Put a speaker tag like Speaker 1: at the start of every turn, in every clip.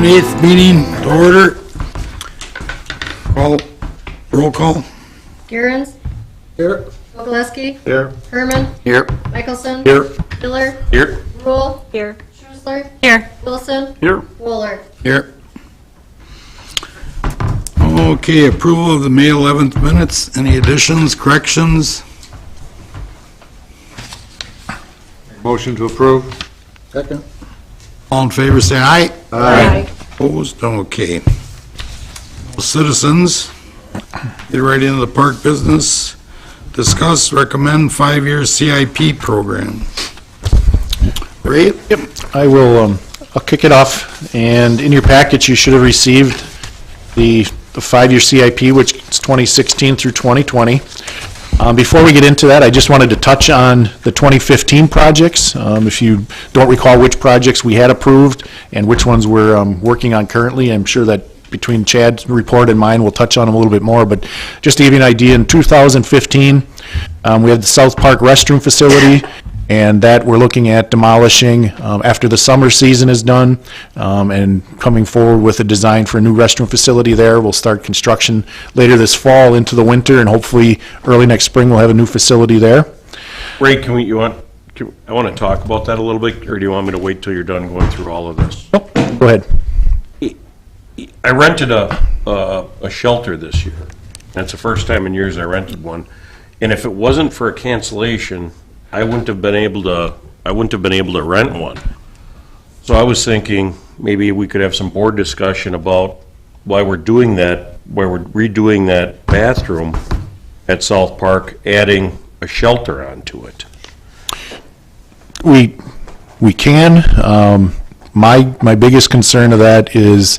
Speaker 1: June 8th meeting to order. Roll call.
Speaker 2: Gehrens.
Speaker 1: Here.
Speaker 2: Ogleski.
Speaker 1: Here.
Speaker 2: Herman.
Speaker 1: Here.
Speaker 2: Michelson.
Speaker 1: Here.
Speaker 2: Miller.
Speaker 1: Here.
Speaker 2: Rule. Here. Schuessler.
Speaker 3: Here.
Speaker 2: Wilson.
Speaker 1: Here.
Speaker 2: Wooler.
Speaker 1: Here. Okay, approval of the May 11th minutes. Any additions, corrections?
Speaker 4: Motion to approve.
Speaker 1: Second. All in favor, say aye.
Speaker 2: Aye.
Speaker 1: Opposed? Okay. Citizens, get right into the park business. Discuss, recommend 5-year CIP program. Ray?
Speaker 5: Yep, I will, I'll kick it off, and in your package, you should have received the 5-year CIP, which is 2016 through 2020. Before we get into that, I just wanted to touch on the 2015 projects. If you don't recall which projects we had approved and which ones we're working on currently, I'm sure that between Chad's report and mine, we'll touch on them a little bit more, but just to give you an idea, in 2015, we had the South Park restroom facility, and that we're looking at demolishing after the summer season is done, and coming forward with a design for a new restroom facility there. We'll start construction later this fall into the winter, and hopefully early next spring we'll have a new facility there.
Speaker 6: Ray, I want to talk about that a little bit, or do you want me to wait till you're done going through all of this?
Speaker 5: Oh, go ahead.
Speaker 6: I rented a shelter this year. That's the first time in years I rented one. And if it wasn't for a cancellation, I wouldn't have been able to rent one. So I was thinking maybe we could have some board discussion about why we're doing that, why we're redoing that bathroom at South Park, adding a shelter onto it.
Speaker 5: We can. My biggest concern of that is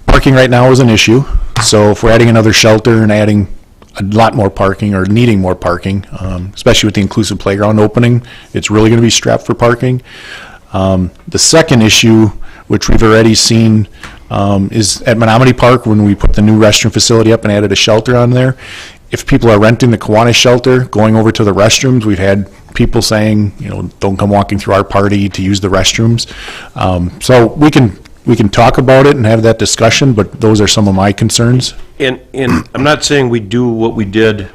Speaker 5: parking right now is an issue. So if we're adding another shelter and adding a lot more parking or needing more parking, especially with the inclusive playground opening, it's really going to be strapped for parking. The second issue, which we've already seen, is at Menominee Park when we put the new restroom facility up and added a shelter on there. If people are renting the Kiwanis shelter, going over to the restrooms, we've had people saying, don't come walking through our party to use the restrooms. So we can talk about it and have that discussion, but those are some of my concerns.
Speaker 6: And I'm not saying we do what we did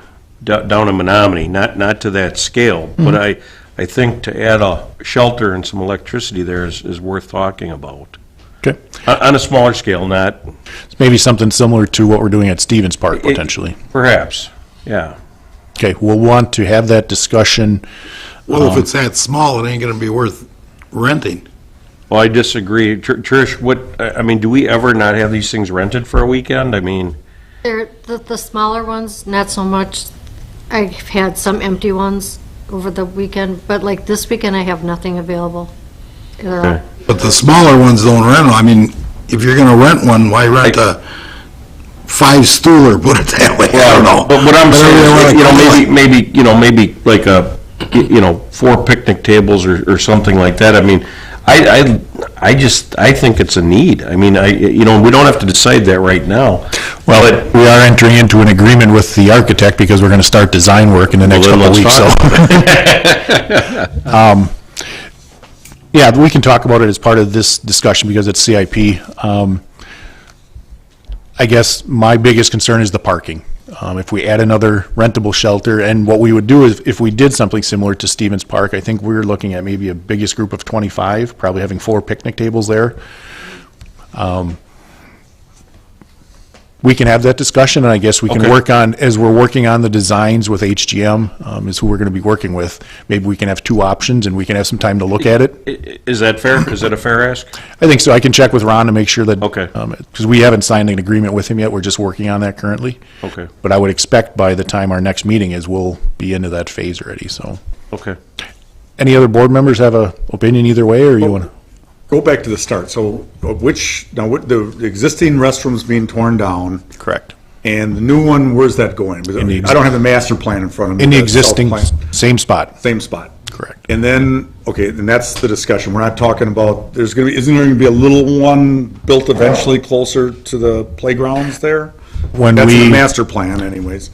Speaker 6: down in Menominee, not to that scale, but I think to add a shelter and some electricity there is worth talking about.
Speaker 5: Okay.
Speaker 6: On a smaller scale, not...
Speaker 5: It's maybe something similar to what we're doing at Stevens Park, potentially.
Speaker 6: Perhaps, yeah.
Speaker 5: Okay, we'll want to have that discussion.
Speaker 1: Well, if it's that small, it ain't gonna be worth renting.
Speaker 6: Well, I disagree. Trish, do we ever not have these things rented for a weekend?
Speaker 2: They're the smaller ones, not so much. I've had some empty ones over the weekend, but like this weekend, I have nothing available.
Speaker 6: Okay.
Speaker 1: But the smaller ones don't rent them. I mean, if you're gonna rent one, why rent a 5-stooler, put it that way? I don't know.
Speaker 6: But what I'm saying is, maybe like a 4 picnic tables or something like that. I think it's a need. We don't have to decide that right now.
Speaker 5: Well,
Speaker 6: but
Speaker 5: we are entering into an agreement with the architect because we're going to start design work in the next couple of weeks. So, yeah, we can talk about it as part of this discussion because it's CIP. I guess my biggest concern is the parking. If we add another rentable shelter, and what we would do is if we did something similar to Stevens Park, I think we're looking at maybe a biggest group of 25, probably having 4 picnic tables there. We can have that discussion, and I guess we can work on, as we're working on the designs with HGM, is who we're going to be working with. Maybe we can have 2 options, and we can have some time to look at it.
Speaker 6: is that fair? Is that a fair ask?
Speaker 5: I think so. I can check with Ron to make sure that,
Speaker 6: Okay.
Speaker 5: Because we haven't signed an agreement with him yet. We're just working on that currently.
Speaker 6: Okay.
Speaker 5: But I would expect by the time our next meeting is, we'll be into that phase already, so.
Speaker 6: Okay.
Speaker 5: Any other board members have an opinion either way, or you want to?
Speaker 4: Go back to the start. So the existing restrooms being torn down,
Speaker 5: Correct.
Speaker 4: and the new one, where's that going? I don't have the master plan in front of me.
Speaker 5: In the
Speaker 4: That's
Speaker 5: existing,
Speaker 4: self-plan.
Speaker 5: same spot.
Speaker 4: Same spot.
Speaker 5: Correct.
Speaker 4: And then, then that's the discussion. We're not talking about, isn't there going to be a little one built eventually closer to the playgrounds there?
Speaker 5: When
Speaker 4: That's in
Speaker 5: we,
Speaker 4: the master plan anyways.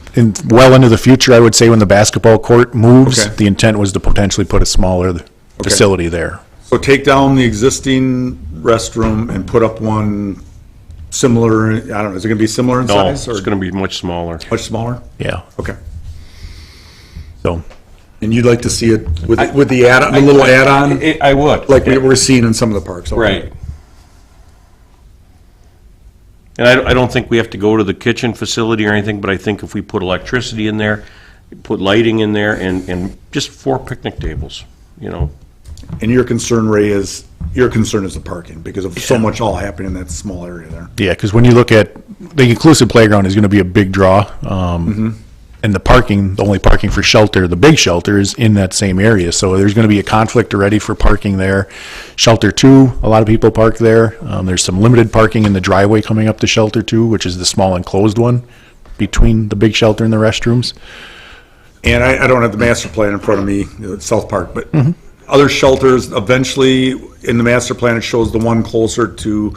Speaker 5: well into the future, I would say when the basketball court moves,
Speaker 4: Okay.
Speaker 5: the intent was to potentially put a smaller facility there.
Speaker 4: So take down the existing restroom and put up one similar, I don't know, is it gonna be similar in
Speaker 6: No,
Speaker 4: size?
Speaker 6: it's
Speaker 4: or
Speaker 6: gonna be much smaller.
Speaker 4: Much smaller?
Speaker 5: Yeah,
Speaker 4: Okay.
Speaker 5: so,
Speaker 4: And you'd like to see it with the add, the little add-on,
Speaker 6: I would.
Speaker 4: like we were seeing in some of the parks? Okay.
Speaker 6: Right. And I don't think we have to go to the kitchen facility or anything, but I think if we put electricity in there, put lighting in there, and just 4 picnic tables, you know.
Speaker 4: And your concern, Ray, is the parking, because of so much all happening in that small area there.
Speaker 5: yeah, because when you look at, the inclusive playground is going to be a big draw. And the only parking for shelter, the big shelter, is in that same area. So there's going to be a conflict already for parking there. Shelter 2, a lot of people park there. There's some limited parking in the driveway coming up to Shelter 2, which is the small enclosed one between the big shelter and the restrooms.
Speaker 4: And I don't have the master plan in front of me, South Park, but other shelters, eventually, in the master plan, it shows the one closer to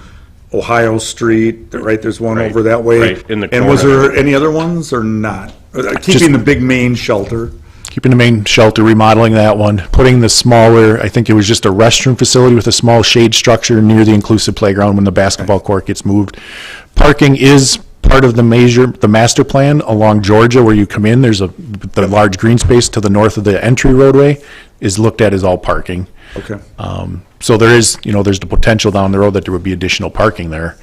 Speaker 4: Ohio Street, right, there's one
Speaker 6: Right,
Speaker 4: over that way.
Speaker 6: right, in the
Speaker 4: And was
Speaker 6: corner.
Speaker 4: there any other ones, or not? Keeping the big main shelter,
Speaker 5: Keeping the main shelter, remodeling that one, putting the smaller, I think it was just a restroom facility with a small shade structure near the inclusive playground when the basketball court gets moved. Parking is part of the master plan along Georgia where you come in. There's the large green space to the north of the entry roadway is looked at as all parking.
Speaker 4: okay.
Speaker 5: So there is, there's the potential down the road that there would be additional parking there.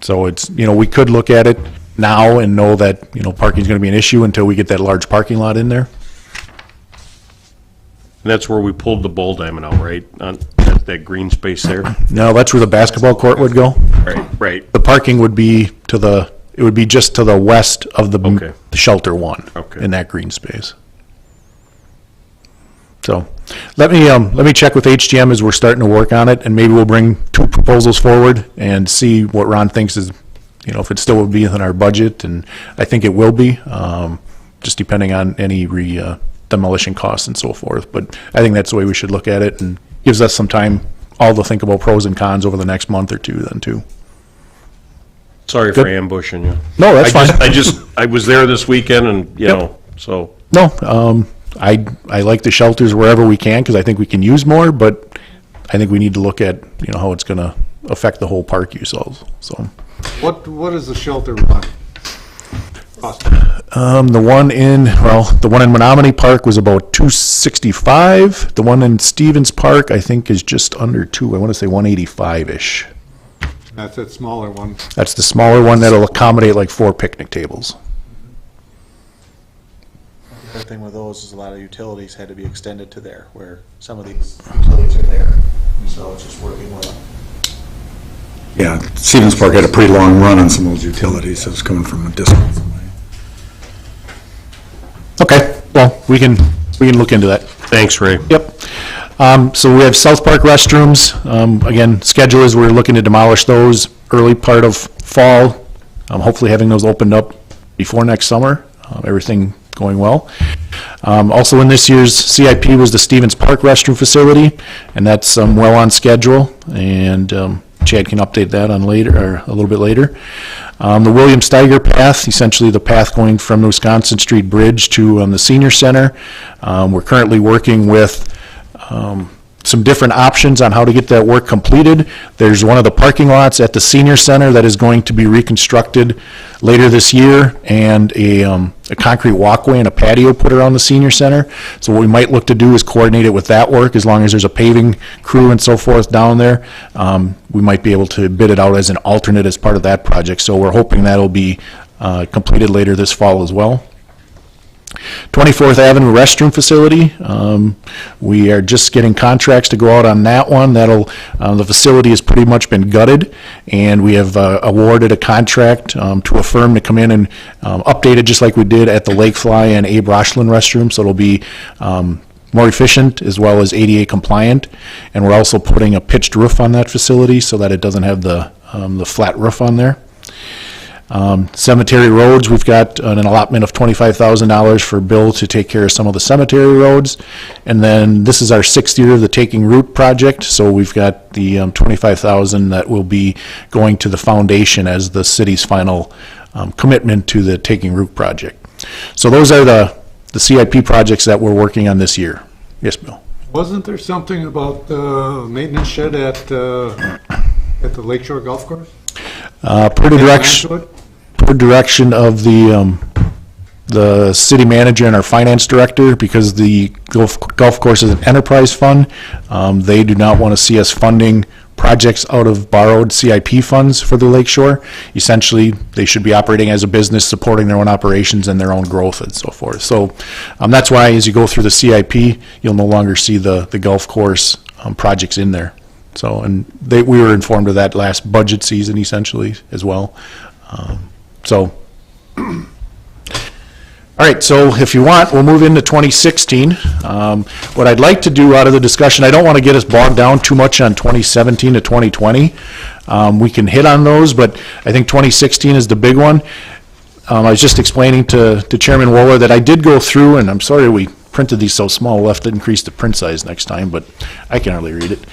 Speaker 5: So it's, we could look at it now and know that, parking's gonna be an issue until we get that large parking lot in there.
Speaker 6: And that's where we pulled the ball diamond out, right? On that green space there?
Speaker 5: No, that's where the basketball court would go.
Speaker 6: Right, right.
Speaker 5: The parking would be it would be just to the west of
Speaker 6: Okay.
Speaker 5: the shelter one.
Speaker 6: Okay.
Speaker 5: In that green space. So, let me check with HGM as we're starting to work on it, and maybe we'll bring 2 proposals forward and see what Ron thinks is, if it still would be within our budget, and I think it will be, just depending on any demolition costs and so forth. But I think that's the way we should look at it, and gives us some time all to think about pros and cons over the next month or two then too.
Speaker 6: Sorry for ambushing you.
Speaker 5: No, that's fine.
Speaker 6: I was there this weekend and, so.
Speaker 5: No, I like the shelters wherever we can, because I think we can use more, but I think we need to look at, how it's gonna affect the whole park use also, so.
Speaker 3: What is the shelter run?
Speaker 5: The one in Menominee Park was about $265. The one in Stevens Park, I think, is just under 2. I want to say 185-ish.
Speaker 3: That's that smaller one.
Speaker 5: That's the smaller one that'll accommodate like 4 picnic tables.
Speaker 7: The thing with those is a lot of utilities had to be extended to there, where some of these utilities are there. And so it's just working with them.
Speaker 4: Yeah, Stevens Park had a pretty long run on some of those utilities, so it's coming from a distance.
Speaker 5: Okay, well, we can look into that.
Speaker 6: Thanks, Ray.
Speaker 5: Yep. So we have South Park restrooms. Again, schedule is we're looking to demolish those early part of fall. Hopefully having those opened up before next summer. Everything going well. Also in this year's CIP was the Stevens Park restroom facility, and that's well on schedule, and Chad can update that on later, or a little bit later. The William Steiger path, essentially the path going from the Wisconsin Street Bridge to the Senior Center. We're currently working with some different options on how to get that work completed. There's one of the parking lots at the Senior Center that is going to be reconstructed later this year, and a concrete walkway and a patio put around the Senior Center. So what we might look to do is coordinate it with that work, as long as there's a paving crew and so forth down there. We might be able to bid it out as an alternate as part of that project. So we're hoping that'll be completed later this fall as well. 24th Avenue restroom facility. We are just getting contracts to go out on that one. The facility has pretty much been gutted, and we have awarded a contract to a firm to come in and update it just like we did at the Lakefly and Abe Rochland restroom, so it'll be more efficient as well as ADA compliant. And we're also putting a pitched roof on that facility so that it doesn't have the flat roof on there. Cemetery roads, we've got an allotment of $25,000 for Bill to take care of some of the cemetery roads. And then this is our 6th year of the Taking Root project, so we've got the $25,000 that will be going to the foundation as the city's final commitment to the Taking Root project. So those are the CIP projects that we're working on this year. Yes, Bill?
Speaker 3: Wasn't there something about the maintenance shed at At the Lakeshore Golf Course?
Speaker 5: Per direction of the city manager and our finance director, because the golf course is an enterprise fund. They do not want to see us funding projects out of borrowed CIP funds for the Lake Shore. Essentially, they should be operating as a business, supporting their own operations and their own growth and so forth. So that's why as you go through the CIP, you'll no longer see the golf course projects in there. So, and we were informed of that last budget season essentially as well. All right, so if you want, we'll move into 2016. What I'd like to do out of the discussion, I don't want to get us bogged down too much on 2017 to 2020. We can hit on those, but I think 2016 is the big one. I was just explaining to Chairman Wohler that I did go through, and I'm sorry we printed these so small, we'll have to increase the print size next time, but I can hardly read it.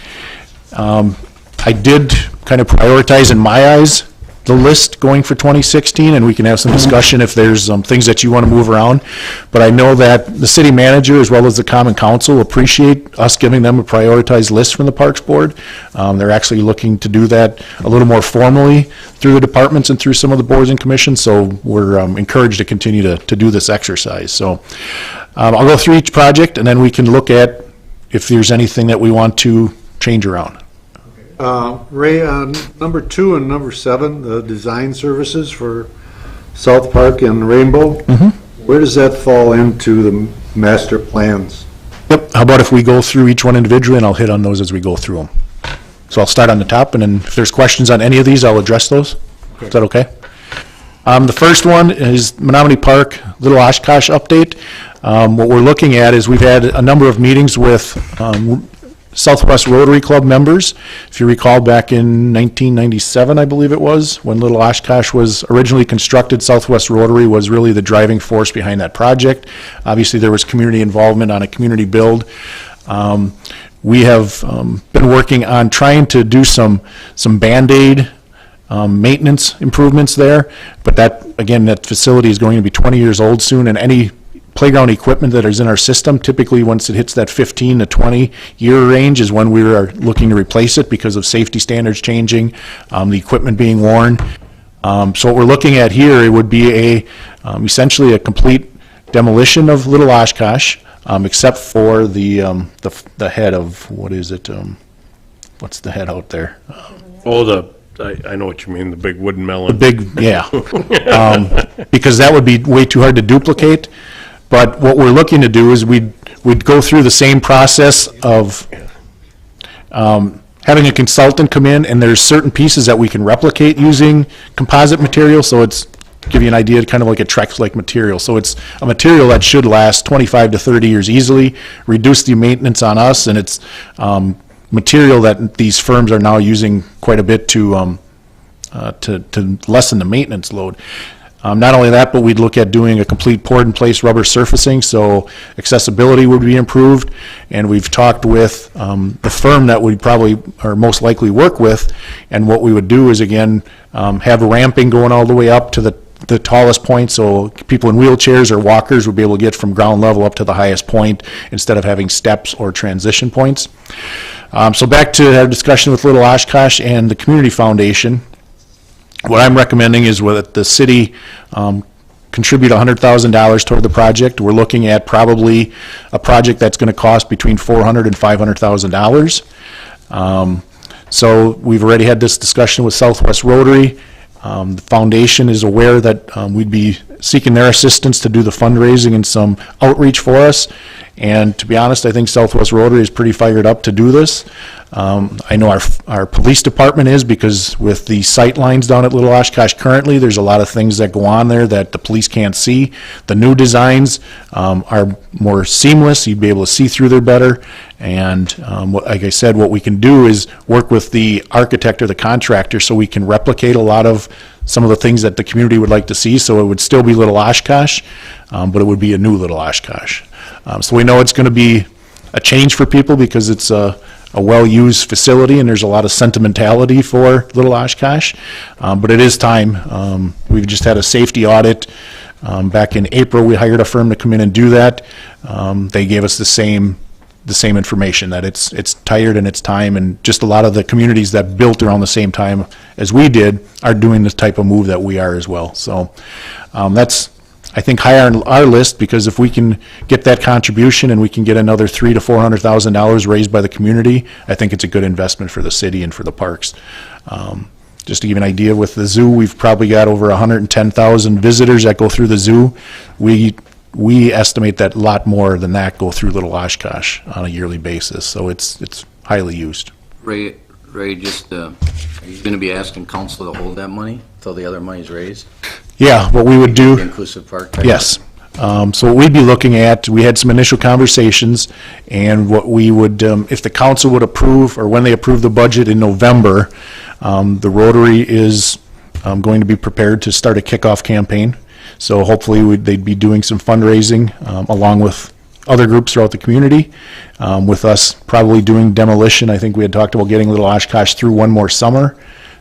Speaker 5: I did kind of prioritize, in my eyes, the list going for 2016, and we can have some discussion if there's things that you want to move around. But I know that the city manager as well as the common council appreciate us giving them a prioritized list from the Parks Board. They're actually looking to do that a little more formally through the departments and through some of the boards and commissions, so we're encouraged to continue to do this exercise. So I'll go through each project, and then we can look at if there's anything that we want to change around.
Speaker 3: Ray, on number 2 and number 7, the design services for South Park and Rainbow, where does that fall into the master plans?
Speaker 5: Yep, how about if we go through each one individually, and I'll hit on those as we go through them. So I'll start on the top, and then if there's questions on any of these, I'll address those. Okay. Is that okay? The first one is Menominee Park, Little Oshkosh update. What we're looking at is we've had a number of meetings with Southwest Rotary Club members. If you recall, back in 1997, I believe it was, when Little Oshkosh was originally constructed, Southwest Rotary was really the driving force behind that project. Obviously, there was community involvement on a community build. We have been working on trying to do some Band-Aid maintenance improvements there, but that, again, that facility is going to be 20 years old soon, and any playground equipment that is in our system, typically once it hits that 15 to 20 year range is when we are looking to replace it because of safety standards changing, the equipment being worn. So what we're looking at here, it would be essentially a complete demolition of Little Oshkosh, except for the head of, what is it, what's the head out there?
Speaker 6: I know what you mean, the big wooden melon.
Speaker 5: The big, yeah. Because that would be way too hard to duplicate. But what we're looking to do is we'd go through the same process of having a consultant come in, and there's certain pieces that we can replicate using composite material, so it's, give you an idea, kind of like a Trex-like material. So it's a material that should last 25 to 30 years easily, reduce the maintenance on us, and it's material that these firms are now using quite a bit to lessen the maintenance load. Not only that, but we'd look at doing a complete poured-in-place rubber surfacing, so accessibility would be improved. And we've talked with the firm that we probably or most likely work with, and what we would do is, again, have ramping going all the way up to the tallest point, so people in wheelchairs or walkers would be able to get from ground level up to the highest point instead of having steps or transition points. So back to our discussion with Little Oshkosh and the Community Foundation. What I'm recommending is that the city contribute $100,000 toward the project. We're looking at probably a project that's going to cost between $400,000 and $500,000. So we've already had this discussion with Southwest Rotary. The foundation is aware that we'd be seeking their assistance to do the fundraising and some outreach for us. And to be honest, I think Southwest Rotary is pretty fired up to do this. I know our police department is, because with the sight lines down at Little Oshkosh currently, there's a lot of things that go on there that the police can't see. The new designs are more seamless. You'd be able to see through there better. And like I said, what we can do is work with the architect or the contractor so we can replicate a lot of some of the things that the community would like to see. So it would still be Little Oshkosh, but it would be a new Little Oshkosh. So we know it's going to be a change for people because it's a well-used facility and there's a lot of sentimentality for Little Oshkosh, but it is time. We've just had a safety audit. Back in April, we hired a firm to come in and do that. They gave us the same the same information, that it's tired and it's time, and just a lot of the communities that built around the same time as we did are doing this type of move that we are as well. So that's, I think, high on our list, because if we can get that contribution and we can get another $300,000 to $400,000 raised by the community, I think it's a good investment for the city and for the parks. Just to give you an idea, with the zoo, we've probably got over 110,000 visitors that go through the zoo. We estimate that a lot more than that go through Little Oshkosh on a yearly basis, so it's highly used.
Speaker 8: Ray, just, are you going to be asking council to hold that money until the other money's raised?
Speaker 5: Yeah, what we would do.
Speaker 8: Inclusive park? Type?
Speaker 5: Yes. So what we'd be looking at, we had some initial conversations, and what we would, if the council would approve, or when they approve the budget in November, the Rotary is going to be prepared to start a kickoff campaign. So hopefully they'd be doing some fundraising along with other groups throughout the community, with us probably doing demolition. I think we had talked about getting Little Oshkosh through one more summer,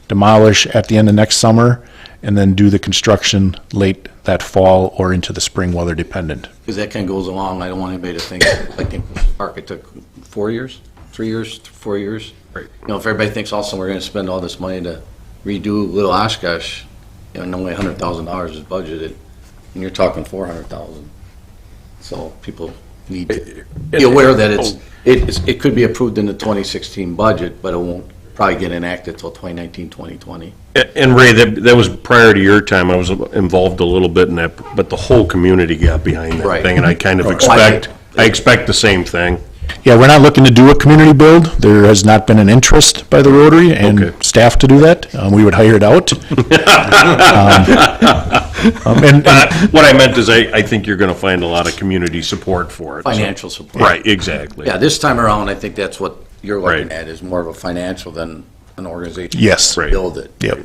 Speaker 5: demolish at the end of next summer, and then do the construction late that fall or into the spring, weather dependent.
Speaker 8: Because that kind of goes along, I don't want anybody to think, like in Park, it took 4 years, 3 years, 4 years.
Speaker 6: Right.
Speaker 8: You know, if everybody thinks also we're going to spend all this money to redo Little Oshkosh, you know, and only $100,000 is budgeted, and you're talking 400,000. So people need to be aware that it could be approved in the 2016 budget, but it won't probably get enacted till 2019, 2020.
Speaker 6: And Ray, that was prior to your time. I was involved a little bit in that, but the whole community got behind that
Speaker 8: Right.
Speaker 6: thing, and I kind of
Speaker 8: Right.
Speaker 6: I expect the same thing.
Speaker 5: Yeah, we're not looking to do a community build. There has not been an interest by the Rotary and
Speaker 6: Okay.
Speaker 5: staff to do that. We would hire it out. And
Speaker 6: What I meant is I think you're going to find a lot of community support for it. so-
Speaker 8: Financial support.
Speaker 6: Right, exactly.
Speaker 8: Yeah, this time around, I think that's what you're looking
Speaker 6: Right.
Speaker 8: at, is more of a financial than an organization.
Speaker 5: Yes.
Speaker 6: Right.
Speaker 8: Build it.
Speaker 5: Yep.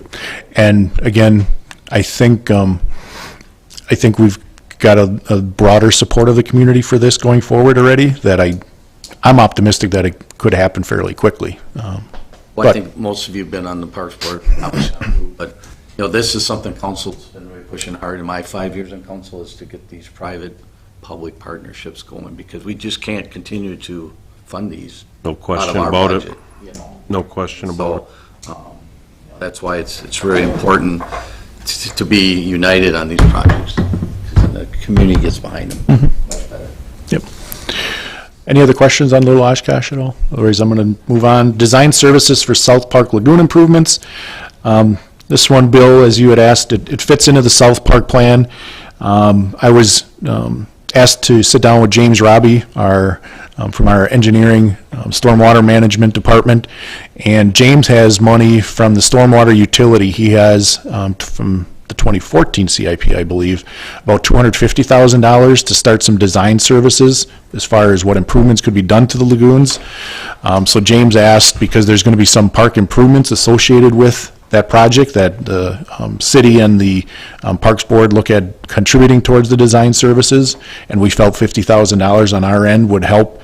Speaker 5: And again, I think we've got a broader support of the community for this going forward already, that I'm optimistic that it could happen fairly quickly.
Speaker 8: Well,
Speaker 5: But-
Speaker 8: I think most of you have been on the Parks Board, obviously, but, you know, this is something council's been really pushing hard in my 5 years in council, is to get these private-public partnerships going, because we just can't continue to fund these
Speaker 6: No
Speaker 8: out of
Speaker 6: question
Speaker 8: our
Speaker 6: about it.
Speaker 8: budget, you know.
Speaker 6: No question about it.
Speaker 8: So, that's why it's very important to be united on these projects, because the community gets behind them much better.
Speaker 5: Yep. Any other questions on Little Oshkosh at all? Otherwise, I'm going to move on. Design services for South Park Lagoon improvements. This one, Bill, as you had asked, it fits into the South Park plan. I was asked to sit down with James Robbie, from our engineering stormwater management department, and James has money from the stormwater utility. He has from the 2014 CIP, I believe, about $250,000 to start some design services as far as what improvements could be done to the lagoons. So James asked, because there's going to be some park improvements associated with that project, that the city and the Parks Board look at contributing towards the design services, and we felt $50,000 on our end would help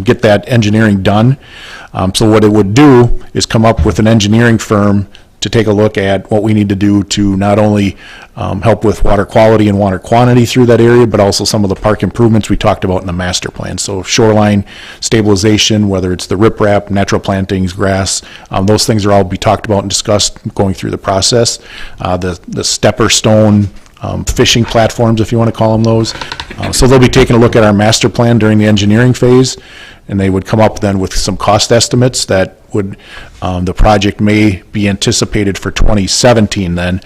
Speaker 5: get that engineering done. So what it would do is come up with an engineering firm to take a look at what we need to do to not only help with water quality and water quantity through that area, but also some of the park improvements we talked about in the master plan. So shoreline stabilization, whether it's the riprap, natural plantings, grass, those things are all be talked about and discussed going through the process. The stepper stone fishing platforms, if you want to call them those. So they'll be taking a look at our master plan during the engineering phase, and they would come up then with some cost estimates that would, the project may be anticipated for 2017 then.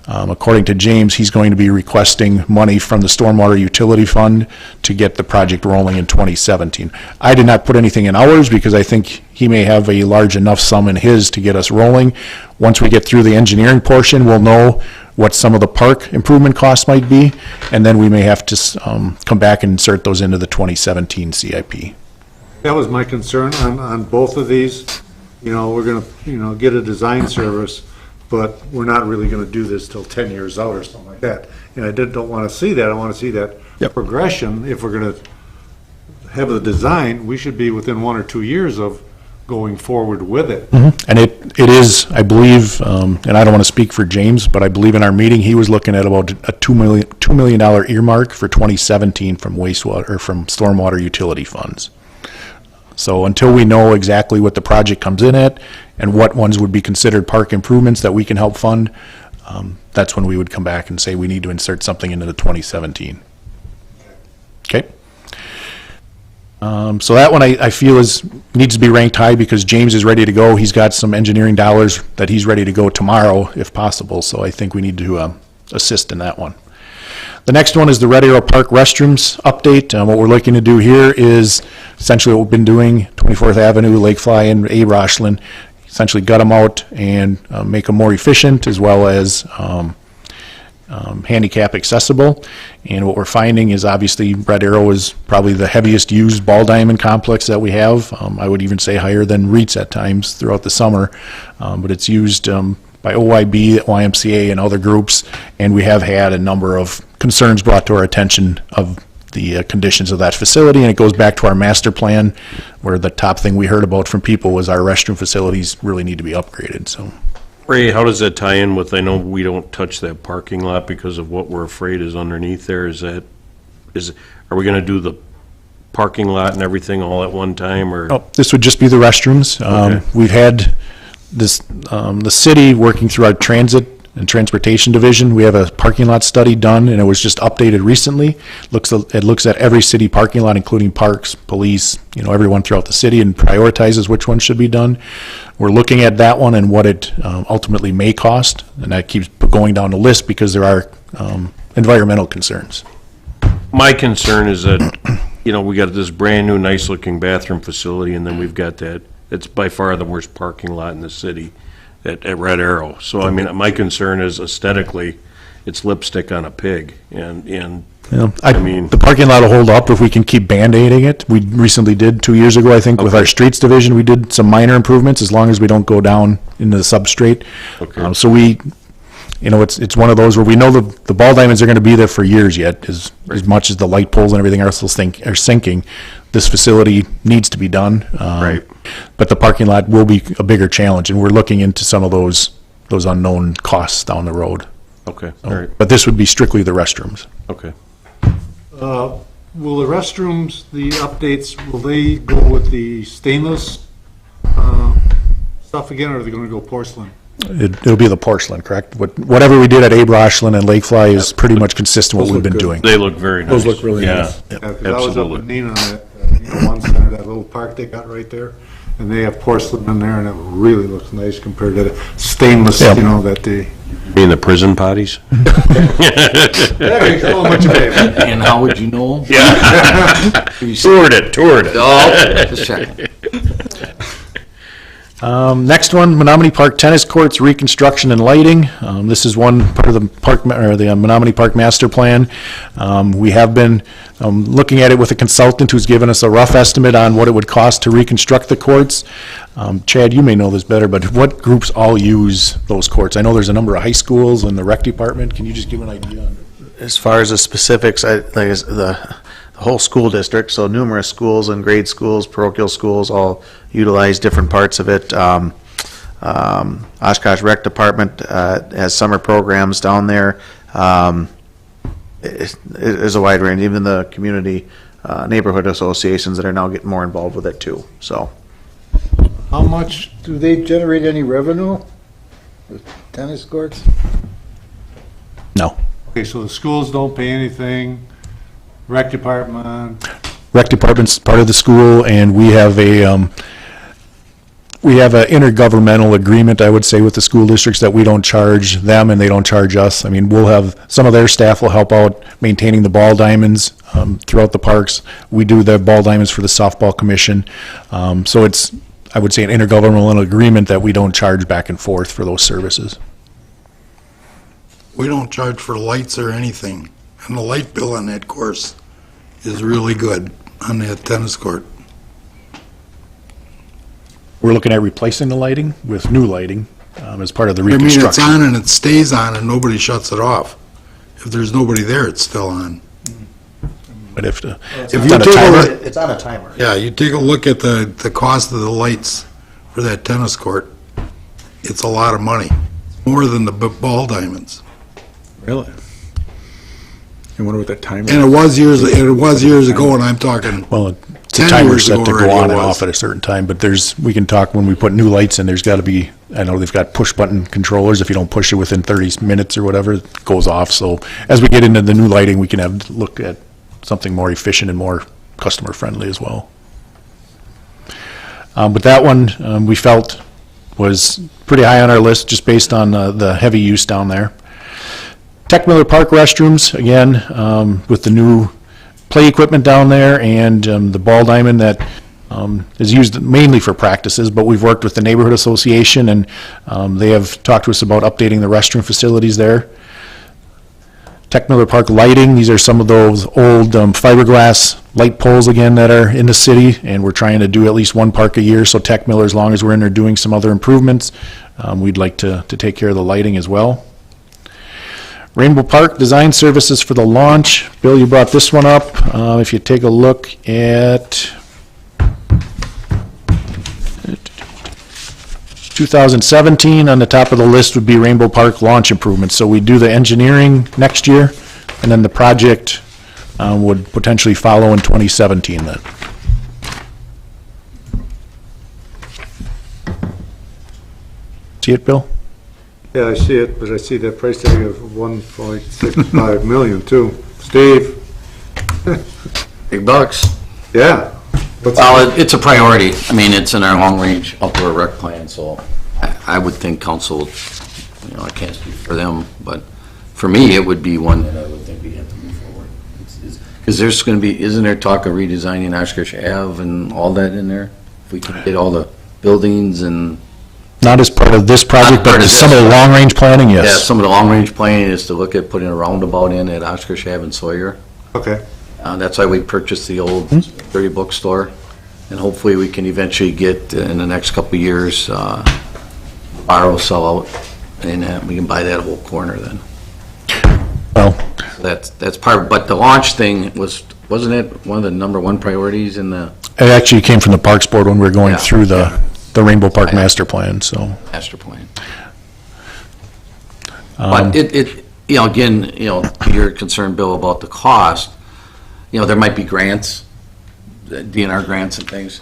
Speaker 5: According to James, he's going to be requesting money from the Stormwater Utility Fund to get the project rolling in 2017. I did not put anything in ours because I think he may have a large enough sum in his to get us rolling. Once we get through the engineering portion, we'll know what some of the park improvement costs might be, and then we may have to come back and insert those into the 2017 CIP.
Speaker 3: That was my concern on both of these. You know, we're gonna, get a design service, but we're not really gonna do this till 10 years out or something like that. And I don't wanna see that. I wanna see that progression. If we're gonna have the design, we should be within 1 or 2 years of going forward with it.
Speaker 5: And it is, I believe, and I don't want to speak for James, but I believe in our meeting, he was looking at about a $2 million earmark for 2017 from wastewater, or from stormwater utility funds. So until we know exactly what the project comes in at and what ones would be considered park improvements that we can help fund, that's when we would come back and say we need to insert something into the 2017. Okay? So that one I feel needs to be ranked high because James is ready to go. He's got some engineering dollars that he's ready to go tomorrow if possible, so I think we need to assist in that one. The next one is the Red Arrow Park restrooms update. What we're looking to do here is essentially what we've been doing, 24th Avenue, Lakefly, and A. Rochland, essentially gut them out and make them more efficient as well as handicap accessible. And what we're finding is obviously Red Arrow is probably the heaviest used ball diamond complex that we have. I would even say higher than REITs at times throughout the summer, but it's used by OYB, YMCA, and other groups, and we have had a number of concerns brought to our attention of the conditions of that facility, and it goes back to our master plan, where the top thing we heard about from people was our restroom facilities really need to be upgraded, so.
Speaker 6: Ray, how does that tie in with, I know we don't touch that parking lot because of what we're afraid is underneath there, are we gonna do the parking lot and everything all at one time, or?
Speaker 5: Oh, this would just be the restrooms.
Speaker 6: Okay.
Speaker 5: We've had this, the city working through our transit and transportation division. We have a parking lot study done, and it was just updated recently. It looks at every city parking lot, including parks, police, everyone throughout the city, and prioritizes which one should be done. We're looking at that one and what it ultimately may cost, and that keeps going down the list because there are environmental concerns.
Speaker 6: My concern is that, we got this brand-new, nice-looking bathroom facility, and then we've got that, it's by far the worst parking lot in the city at Red Arrow. So, I mean, my concern is aesthetically, it's lipstick on a pig, and I mean,
Speaker 5: the parking lot will hold up if we can keep Band-Aiding it. We recently did 2 years ago, I think, with our streets division, we did some minor improvements as long as we don't go down into the substrate.
Speaker 6: Okay.
Speaker 5: So it's one of those where we know the ball diamonds are going to be there for years yet, as much as the light poles and everything else are sinking. This facility needs to be done.
Speaker 6: Right.
Speaker 5: But the parking lot will be a bigger challenge, and we're looking into some of those unknown costs down the road.
Speaker 6: Okay, all right,
Speaker 5: But this would be strictly the restrooms.
Speaker 6: okay.
Speaker 3: Will the restrooms, the updates, will they go with the stainless stuff again, or are they gonna go porcelain?
Speaker 5: It'll be the porcelain, correct? Whatever we did at Abe Rochland and Lakefly is pretty much consistent with what we've been doing.
Speaker 6: They look very nice.
Speaker 1: Those look really nice.
Speaker 3: Yeah, 'cause I was up
Speaker 6: Absolutely.
Speaker 3: with Nina on that, one center, that little park they got right there, and they have porcelain in there, and it really looks nice compared to the stainless,
Speaker 5: Yeah.
Speaker 3: that they.
Speaker 6: Being the prison potties?
Speaker 3: There you go, what you pay.
Speaker 8: And how would you know?
Speaker 6: Yeah. Toured it.
Speaker 8: Oh, just checking.
Speaker 5: Next one, Menominee Park Tennis Courts reconstruction and lighting. This is one part of the park, or the Menominee Park Master Plan. We have been looking at it with a consultant who's given us a rough estimate on what it would cost to reconstruct the courts. Chad, you may know this better, but what groups all use those courts? I know there's a number of high schools and the rec department. Can you just give an idea on it?
Speaker 7: As far as the specifics, the whole school district, so numerous schools and grade schools, parochial schools, all utilize different parts of it. Oshkosh Rec Department has summer programs down there. It is a wide range, even the community neighborhood associations that are now getting more involved with it too, so.
Speaker 9: How much, do they generate any revenue with tennis courts?
Speaker 5: No.
Speaker 3: Okay, so the schools don't pay anything, rec department,
Speaker 5: Rec department's part of the school, and we have an intergovernmental agreement, I would say, with the school districts that we don't charge them and they don't charge us. I mean, we'll have, some of their staff will help out maintaining the ball diamonds throughout the parks. We do the ball diamonds for the softball commission. So it's, I would say, an intergovernmental agreement that we don't charge back and forth for those services.
Speaker 1: We don't charge for lights or anything, and the light bill on that course is really good on that tennis court.
Speaker 5: We're looking at replacing the lighting with new lighting as part of the
Speaker 1: I mean, it's
Speaker 5: reconstruction.
Speaker 1: on and it stays on and nobody shuts it off. If there's nobody there, it's still on.
Speaker 5: But if
Speaker 1: If you
Speaker 5: on a
Speaker 1: take
Speaker 5: timer?
Speaker 7: It's on a timer.
Speaker 1: Yeah, you take a look at the cost of the lights for that tennis court, it's a lot of money, more than the ball diamonds.
Speaker 4: Really? I wonder what that time is.
Speaker 1: And it was years ago, and I'm talking
Speaker 5: Well,
Speaker 1: 10
Speaker 5: timer's
Speaker 1: years
Speaker 5: set
Speaker 1: ago
Speaker 5: to go
Speaker 1: already
Speaker 5: on
Speaker 1: it
Speaker 5: and
Speaker 1: was.
Speaker 5: off at a certain time, but we can talk when we put new lights in, there's gotta be, I know they've got push button controllers, if you don't push it within 30 minutes or whatever, it goes off, so as we get into the new lighting, we can look at something more efficient and more customer friendly as well. But that one, we felt was pretty high on our list, just based on the heavy use down there. Tech Miller Park restrooms, again, with the new play equipment down there and the ball diamond that is used mainly for practices, but we've worked with the neighborhood association and they have talked to us about updating the restroom facilities there. Tech Miller Park lighting, these are some of those old fiberglass light poles again that are in the city, and we're trying to do at least one park a year, so Tech Miller, as long as we're in there doing some other improvements, we'd like to take care of the lighting as well. Rainbow Park Design Services for the launch. Bill, you brought this one up. If you take a look at 2017, on the top of the list would be Rainbow Park launch improvements. So we do the engineering next year, and then the project would potentially follow in 2017 then. See it, Bill?
Speaker 3: Yeah, I see it, but I see that price tag of 1.65 million too. Steve?
Speaker 8: Big bucks.
Speaker 3: Yeah.
Speaker 8: Well, it's a priority. I mean, it's in our long-range outdoor rec plan, so I would think council, I can't speak for them, but for me, it would be one that I would think we have to move forward. Because there's going to be, isn't there talk of redesigning Oshkosh Ave and all that in there? If we can get all the buildings and...
Speaker 5: Not as part of this project,
Speaker 8: Not part
Speaker 5: but
Speaker 8: of
Speaker 5: some of
Speaker 8: this.
Speaker 5: the long-range planning, yes.
Speaker 8: Yeah, some of the long-range planning is to look at putting a roundabout in at Oshkosh Ave and Sawyer.
Speaker 3: Okay.
Speaker 8: That's why we purchased the old 30 bookstore, and hopefully we can eventually get, in the next couple of years, borrow, sell out, and we can buy that whole corner then.
Speaker 5: Well,
Speaker 8: That's part, but the launch thing wasn't it one of the number one priorities in the
Speaker 5: it actually came from the Parks Board when we were going
Speaker 8: Yeah.
Speaker 5: through the Rainbow Park master plan, so.
Speaker 8: master plan? But again, you're concerned, Bill, about the cost. There might be grants, DNR grants and things.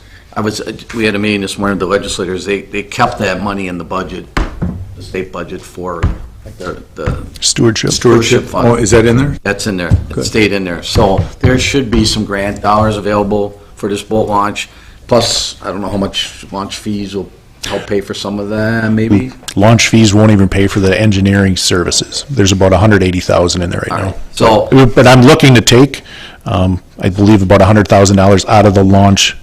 Speaker 8: We had a meeting this morning, the legislators, they kept that money in the budget, the state budget for like the
Speaker 5: Stewardship.
Speaker 8: fund.
Speaker 4: Oh, is that in there?
Speaker 8: That's in there. It stayed in there. So there should be some grant dollars available for this boat launch. Plus, I don't know how much launch fees will help pay for some of that, maybe.
Speaker 5: Launch fees won't even pay for the engineering services. There's about 180,000 in there right now.
Speaker 8: So,
Speaker 5: But I'm looking to take, I believe, about $100,000 out of the launch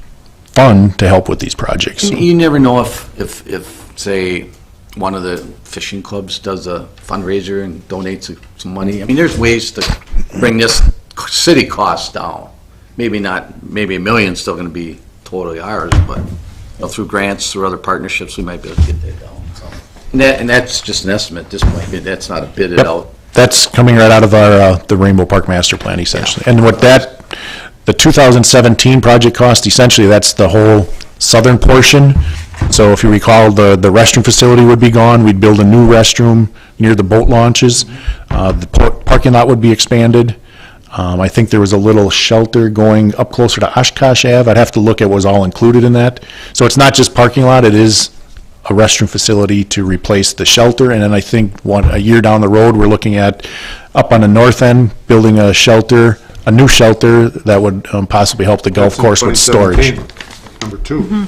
Speaker 5: fund to help with these projects. So.
Speaker 8: you never know if say, one of the fishing clubs does a fundraiser and donates some money. I mean, there's ways to bring this city cost down. Maybe a million's still gonna be totally ours, but through grants, through other partnerships, we might be able to get that down. So. And that's just an estimate at this point. That's not a bid it out.
Speaker 5: That's coming right out of our, the Rainbow Park master plan, essentially. And what the 2017 project cost, essentially, that's the whole southern portion. So if you recall, the restroom facility would be gone. We'd build a new restroom near the boat launches. The parking lot would be expanded. I think there was a little shelter going up closer to Oshkosh Ave. I'd have to look at what was all included in that. So it's not just parking lot, it is a restroom facility to replace the shelter. And then I think a year down the road, we're looking at, up on the north end, building a new shelter that would possibly help the golf course with storage.
Speaker 3: 2017, Number 2.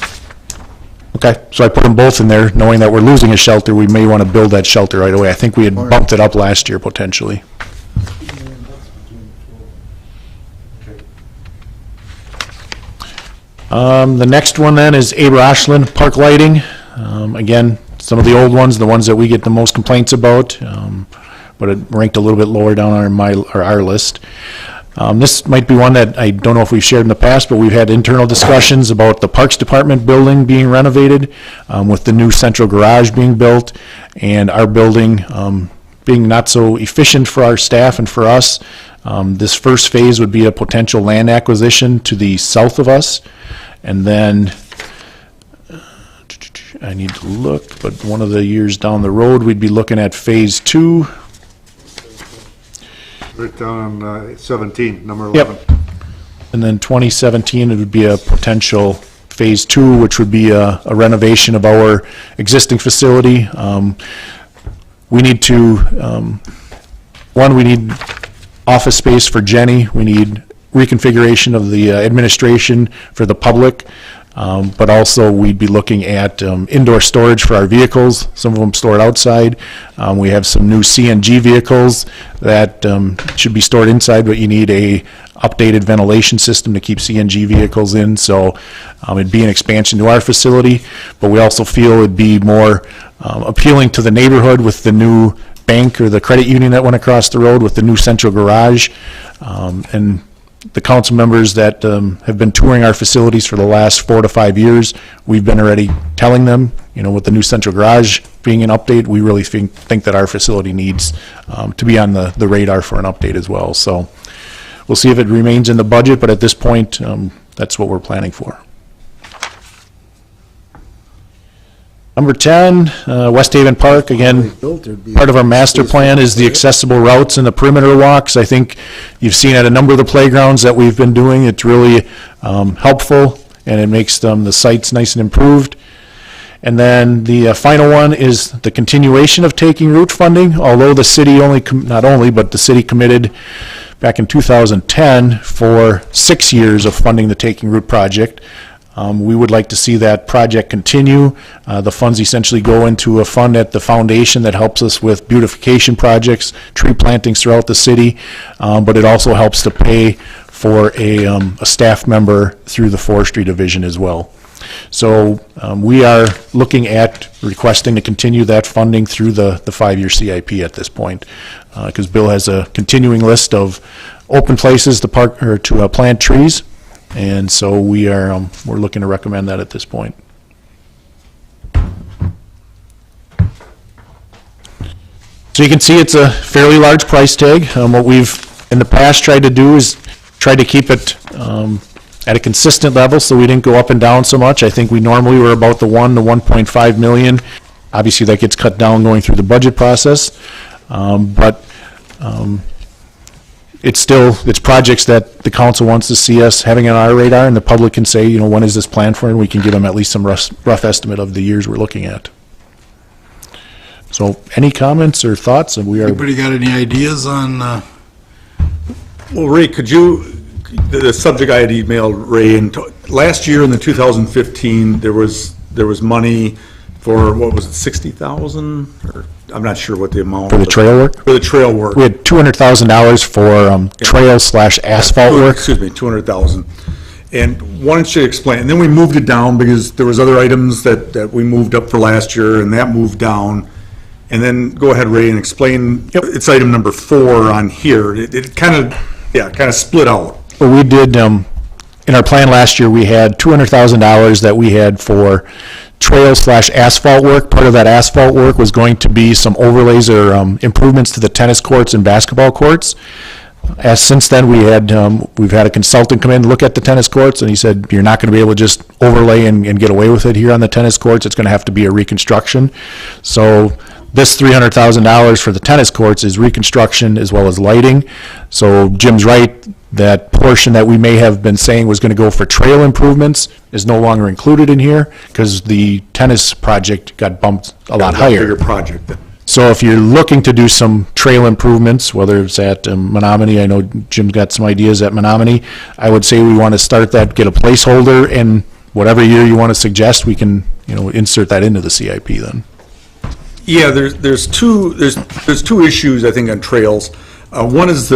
Speaker 5: Okay, so I put them both in there, knowing that we're losing a shelter, we may want to build that shelter right away. I think we had bumped it up last year potentially. The next one then is Aber Ashland Park lighting. Again, some of the old ones, the ones that we get the most complaints about, but it ranked a little bit lower down on our list. This might be one that I don't know if we've shared in the past, but we've had internal discussions about the Parks Department building being renovated, with the new central garage being built, and our building being not so efficient for our staff and for us. This first phase would be a potential land acquisition to the south of us, and then I need to look, but one of the years down the road, we'd be looking at phase 2.
Speaker 3: Right down on 17, number 11.
Speaker 5: Yep. And then 2017, it would be a potential Phase 2, which would be a renovation of our existing facility. We need to, one, we need office space for Jenny. We need reconfiguration of the administration for the public. But also, we'd be looking at indoor storage for our vehicles, some of them stored outside. We have some new CNG vehicles that should be stored inside, but you need a updated ventilation system to keep CNG vehicles in, so it'd be an expansion to our facility, but we also feel it'd be more appealing to the neighborhood with the new bank or the credit union that went across the road with the new central garage. And the council members that have been touring our facilities for the last 4 to 5 years, we've been already telling them, with the new central garage being an update, we really think that our facility needs to be on the radar for an update as well. So we'll see if it remains in the budget, but at this point, that's what we're planning for. Number 10, West Haven Park, again, part of our master plan is the accessible routes and the perimeter walks. I think you've seen at a number of the playgrounds that we've been doing, it's really helpful, and it makes the sites nice and improved. And then the final one is the continuation of taking root funding, although the city but the city committed back in 2010 for 6 years of funding the Taking Root project. We would like to see that project continue. The funds essentially go into a fund at the foundation that helps us with beautification projects, tree plantings throughout the city, but it also helps to pay for a staff member through the forestry division as well. So we are looking at requesting to continue that funding through the 5-year CIP at this point, because Bill has a continuing list of open places to park or to plant trees. And so we're looking to recommend that at this point. So you can see it's a fairly large price tag. What we've in the past tried to do is try to keep it at a consistent level, so we didn't go up and down so much. I think we normally were about the 1 to 1.5 million. Obviously, that gets cut down going through the budget process, but it's projects that the council wants to see us having on our radar, and the public can say, when is this planned for, and we can give them at least some rough estimate of the years we're looking at. So, any comments or thoughts?
Speaker 1: Anybody got any ideas on?
Speaker 4: Well, Ray, the subject I had emailed Ray, and last year in the 2015, there was money for, what was it, 60,000? Or I'm not sure what the amount.
Speaker 5: For the trail work?
Speaker 4: For the trail work.
Speaker 5: We had $200,000 for trail/asphalt work.
Speaker 4: Excuse me, 200,000. And why don't you explain? And then we moved it down because there was other items that we moved up for last year, and that moved down. And then go ahead, Ray, and explain. Yep. It's item number 4 on here. It kind of split out.
Speaker 5: Well, we did, in our plan last year, we had $200,000 that we had for trail/asphalt work. Part of that asphalt work was going to be some overlays or improvements to the tennis courts and basketball courts. As since then, we've had a consultant come in and look at the tennis courts, and he said, you're not going to be able to just overlay and get away with it here on the tennis courts. It's going to have to be a reconstruction. So this $300,000 for the tennis courts is reconstruction as well as lighting. So Jim's right, that portion that we may have been saying was going to go for trail improvements is no longer included in here because the tennis project got bumped a lot higher.
Speaker 4: Bigger project.
Speaker 5: So if you're looking to do some trail improvements, whether it's at Menominee, I know Jim's got some ideas at Menominee, I would say we want to start that, get a placeholder, and whatever year you want to suggest, we can insert that into the CIP then.
Speaker 4: Yeah, there's two issues I think on trails. One is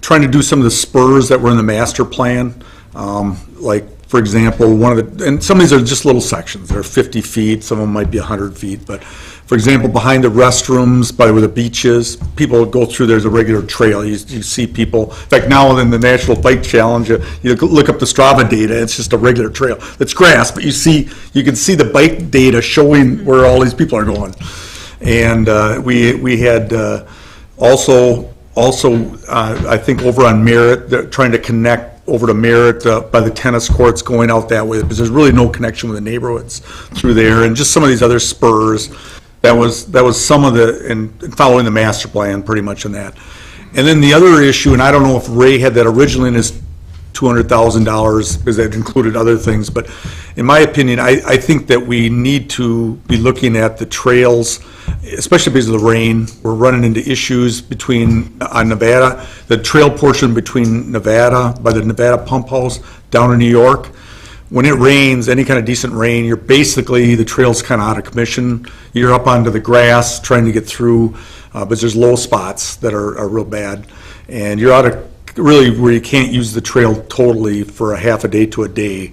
Speaker 4: trying to do some of the spurs that were in the master plan. Like for example, and some of these are just little sections. They're 50 feet. Some of them might be 100 feet. But for example, behind the restrooms, by where the beach is, people go through. There's a regular trail. You see people. In fact, now in the National Bike Challenge, you look up the Strava data. It's just a regular trail. It's grass, but you can see the bike data showing where all these people are going. And we had also I think over on Merritt, they're trying to connect over to Merritt by the tennis courts going out that way, because there's really no connection with the neighborhoods through there, and just some of these other spurs. That was some of and following the master plan pretty much on that. And then the other issue, and I don't know if Ray had that originally in his $200,000, because that included other things. But in my opinion, I think that we need to be looking at the trails, especially because of the rain. We're running into issues on Nevada, the trail portion between Nevada, by the Nevada pump house, down in New York. When it rains, any kind of decent rain, the trail's kind of out of commission. You're up onto the grass trying to get through, but there's low spots that are real bad. And you're out of, really, where you can't use the trail totally for a half a day to a day,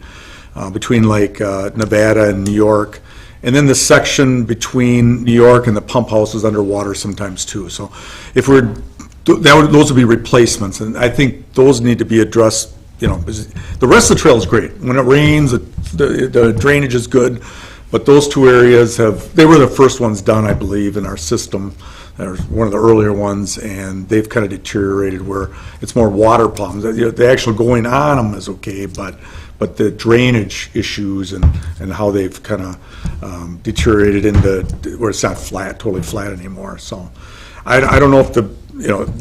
Speaker 4: between like Nevada and New York. And then the section between New York and the pump house is underwater sometimes too. So if those would be replacements, and I think those need to be addressed. The rest of the trail is great. When it rains, the drainage is good, but those two areas they were the first ones done, I believe, in our system. They're one of the earlier ones, and they've kind of deteriorated where it's more water problems. The actual going on them is okay, but the drainage issues and how they've kind of deteriorated into where it's not totally flat anymore. So I don't know if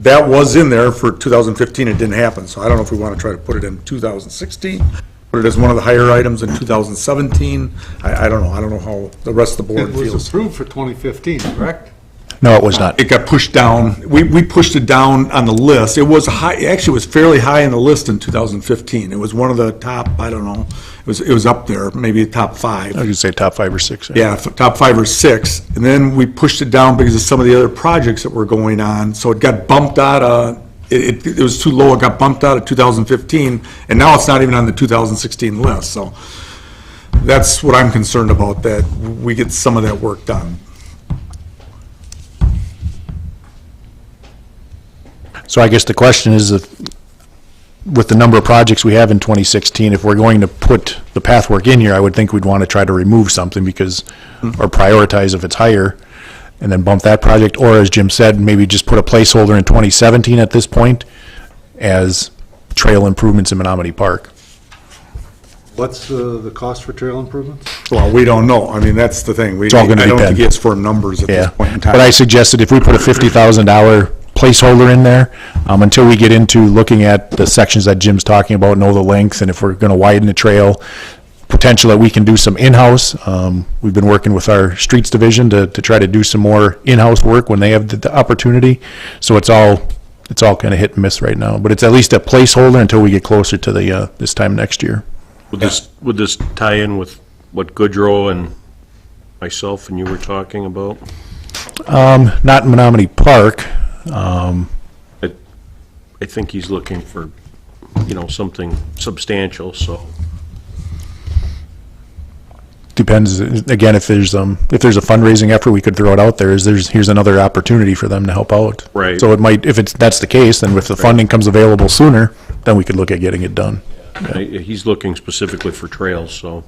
Speaker 4: that was in there for 2015, it didn't happen, so I don't know if we want to try to put it in 2016, put it as one of the higher items in 2017. I don't know how the rest of the board
Speaker 3: It was
Speaker 4: feels.
Speaker 3: approved for 2015, correct?
Speaker 5: No, it was not.
Speaker 4: It got pushed down. We pushed it down on the list. It was high, actually, it was fairly high on the list in 2015. It was one of the top, I don't know, it was up there, maybe top 5.
Speaker 5: I was gonna say top 5 or 6.
Speaker 4: Yeah, top 5 or 6, and then we pushed it down because of some of the other projects that were going on, so it got bumped out of, it was too low, it got bumped out of 2015, and now it's not even on the 2016 list, so that's what I'm concerned about, that we get some of that work done.
Speaker 5: So I guess the question is, with the number of projects we have in 2016, if we're going to put the path work in here, I would think we'd want to try to remove something because, or prioritize if it's higher, and then bump that project, or as Jim said, maybe just put a placeholder in 2017 at this point as trail improvements in Menominee Park.
Speaker 3: What's the cost for trail improvements?
Speaker 4: Well, we don't know, I mean, that's the thing.
Speaker 5: It's all gonna
Speaker 4: I don't
Speaker 5: depend.
Speaker 4: think it's for numbers at this point in time.
Speaker 5: But I suggested if we put a $50,000 placeholder in there, until we get into looking at the sections that Jim's talking about, know the length, and if we're gonna widen the trail, potential that we can do some in-house. We've been working with our streets division to try to do some more in-house work when they have the opportunity. So it's all kind of hit and miss right now, but it's at least a placeholder until we get closer to this time next year.
Speaker 6: Would this tie in with what Goodrow and myself and you were talking about?
Speaker 5: Not in Menominee Park.
Speaker 6: I think he's looking for, something substantial, so.
Speaker 5: Depends, again, if there's a fundraising effort, we could throw it out there, here's another opportunity for them to help out.
Speaker 6: Right.
Speaker 5: So it might, if that's the case, then if the funding comes available sooner, then we could look at getting it done.
Speaker 6: He's looking specifically for trails, so.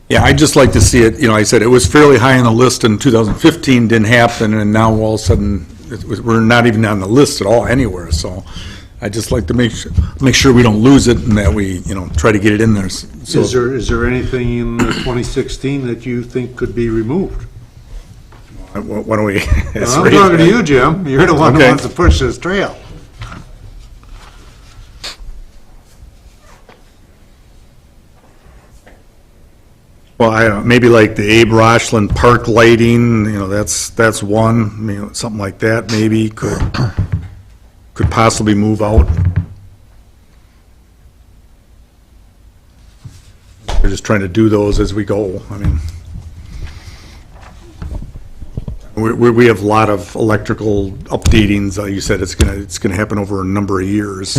Speaker 4: Yeah, I'd just like to see it, I said it was fairly high on the list in 2015, didn't happen, and now all of a sudden, we're not even on the list at all anywhere, so I'd just like to make sure we don't lose it and that we, try to get it in there. So,
Speaker 3: Is there anything in 2016 that you think could be removed?
Speaker 4: why don't we?
Speaker 3: I'm talking to you, Jim. You're the one who
Speaker 4: Okay.
Speaker 3: wants to push this trail.
Speaker 4: Well, I don't know, maybe like the Abe Rochland Park lighting, that's one, something like that maybe could possibly move out. We're just trying to do those as we go, I mean. We have a lot of electrical updatings, you said it's gonna happen over a number of years.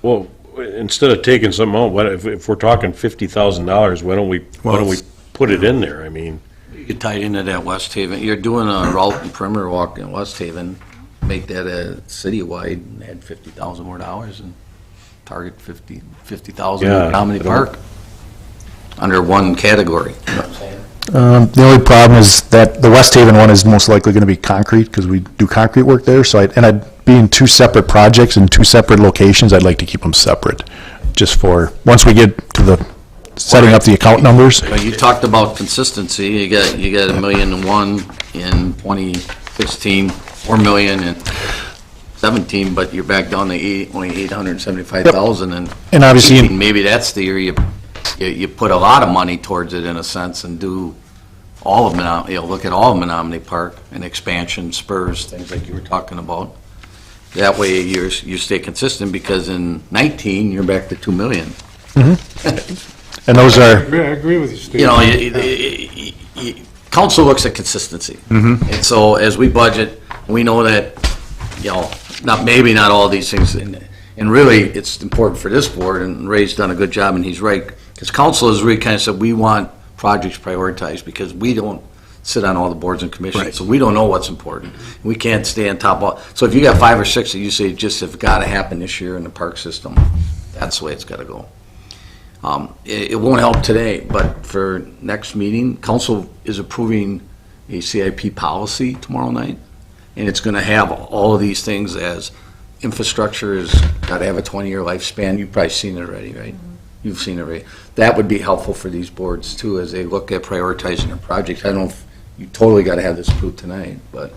Speaker 6: Well, instead of taking something out, if we're talking $50,000, why don't we put it in there? I mean,
Speaker 8: You could tie it into that West Haven, you're doing a route and perimeter walk in West Haven, make that a citywide and add $50,000 more dollars and target 50,000
Speaker 6: Yeah,
Speaker 8: in Menominee
Speaker 6: I don't-
Speaker 8: Park under one category. You know what I'm saying?
Speaker 5: The only problem is that the West Haven one is most likely going to be concrete because we do concrete work there. So I'd being two separate projects in two separate locations, I'd like to keep them separate. Just for, once we get to the setting up the account numbers.
Speaker 8: But you talked about consistency, you got $1,000,001 in 2016, $4 million in 17, but you're back down to only 875,000,
Speaker 5: And obviously,
Speaker 8: 18, maybe that's the year you put a lot of money towards it in a sense and do all of Menominee, look at all of Menominee Park and expansion, spurs, things like you were talking about. That way you stay consistent, because in 19, you're back to 2 million.
Speaker 5: and those are,
Speaker 9: I agree with you, Steve.
Speaker 8: You know, council looks at consistency. And so as we budget, we know that, you know, not all these things, and really, it's important for this board, and Ray's done a good job, and he's right, because council has really kind of said, we want projects prioritized, because we don't sit on all the boards and commissions, so we don't know what's important. We can't stay on top of, so if you got 5 or 6 that you say just have got to happen this year in the park system, that's the way it's got to go. It won't help today, but for next meeting, council is approving a CIP policy tomorrow night, and it's going to have all of these things as infrastructure has got to have a 20-year lifespan. You've probably seen it already, right? You've seen it already. That would be helpful for these boards too, as they look at prioritizing their projects. I don't know if you totally got to have this approved tonight, but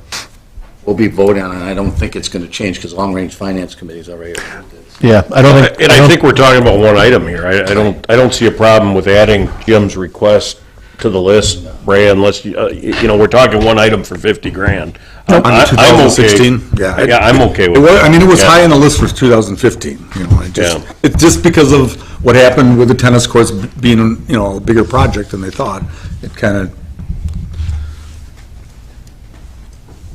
Speaker 8: we'll be voting on it. I don't think it's going to change, because Long-Range Finance Committee's already approved it.
Speaker 5: yeah, I don't think.
Speaker 6: And I think we're talking about one item here. I don't see a problem with adding Jim's request to the list, Ray, unless, you know, we're talking one item for 50 grand.
Speaker 4: On
Speaker 6: I'm okay.
Speaker 4: 2016?
Speaker 6: Yeah, I'm okay with
Speaker 4: It was,
Speaker 6: that.
Speaker 4: I mean, it was
Speaker 6: Yeah.
Speaker 4: high on the list for 2015, you know, it's just because of what happened with the tennis courts being, you know, a bigger project than they thought. It kind of,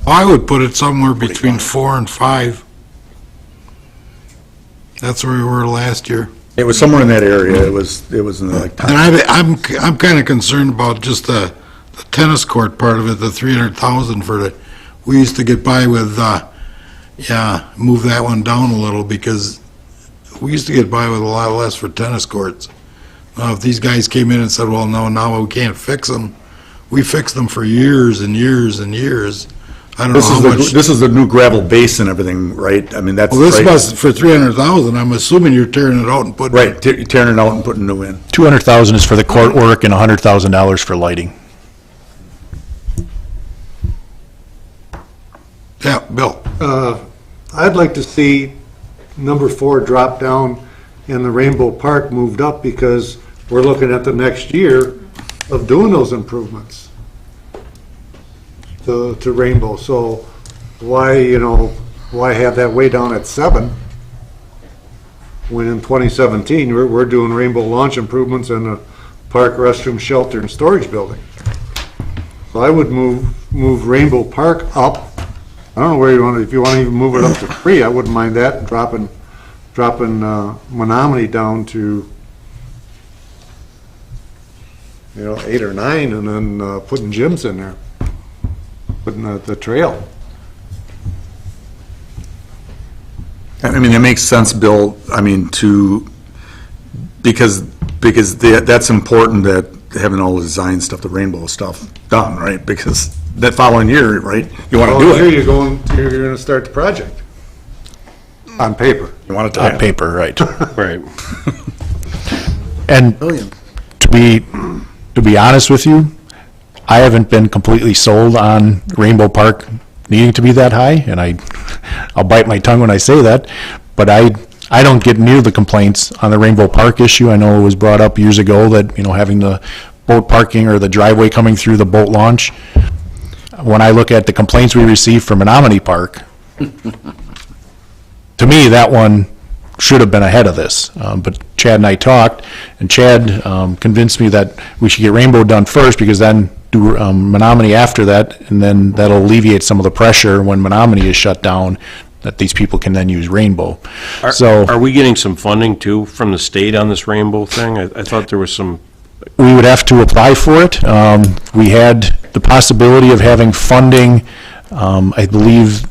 Speaker 1: I would put it somewhere between 4 and 5. That's where we were last year.
Speaker 4: it was somewhere in that area, it was in the, like,
Speaker 1: And I'm kind of concerned about just the tennis court part of it, the 300,000 for the, we used to get by with, move that one down a little, because we used to get by with a lot less for tennis courts. Now, if these guys came in and said, well, no, now we can't fix them, we fixed them for years and years and years. I don't know how much.
Speaker 4: this is the new gravel base and everything, right? I mean, that's.
Speaker 1: Well, this
Speaker 4: right-
Speaker 1: must, for 300,000, I'm assuming you're tearing it out and putting.
Speaker 4: Right, tearing it out and putting new in.
Speaker 5: 200,000 is for the court work and $100,000 for lighting.
Speaker 1: Yeah, Bill.
Speaker 3: I'd like to see number 4 drop down and the Rainbow Park moved up, because we're looking at the next year of doing those improvements to Rainbow. So why have that way down at 7 when in 2017 we're doing Rainbow launch improvements and a park, restroom, shelter, and storage building? So I would move Rainbow Park up. I don't know where you want to, if you want to even move it up to 3, I wouldn't mind that, and dropping Menominee down to, 8 or 9, and then putting gyms in there, putting the trail.
Speaker 4: I mean, it makes sense, Bill, I mean, because that's important, that having all the design stuff, the rainbow stuff done, right? Because that following year, right, you want to do
Speaker 3: Here
Speaker 4: it.
Speaker 3: you're going to start the project. On paper.
Speaker 4: You want it to
Speaker 5: On
Speaker 4: happen.
Speaker 5: paper, right.
Speaker 6: Right.
Speaker 5: And to be honest with you, I haven't been completely sold on Rainbow Park needing to be that high, and I'll bite my tongue when I say that, but I don't get near the complaints on the Rainbow Park issue. I know it was brought up years ago that, having the boat parking or the driveway coming through the boat launch. When I look at the complaints we received from Menominee Park, to me, that one should have been ahead of this. But Chad and I talked, and Chad convinced me that we should get Rainbow done first, because then do Menominee after that, and then that'll alleviate some of the pressure when Menominee is shut down, that these people can then use Rainbow. So
Speaker 6: Are we getting some funding too from the state on this rainbow thing? I thought there was some,
Speaker 5: we would have to apply for it. We had the possibility of having funding, I believe,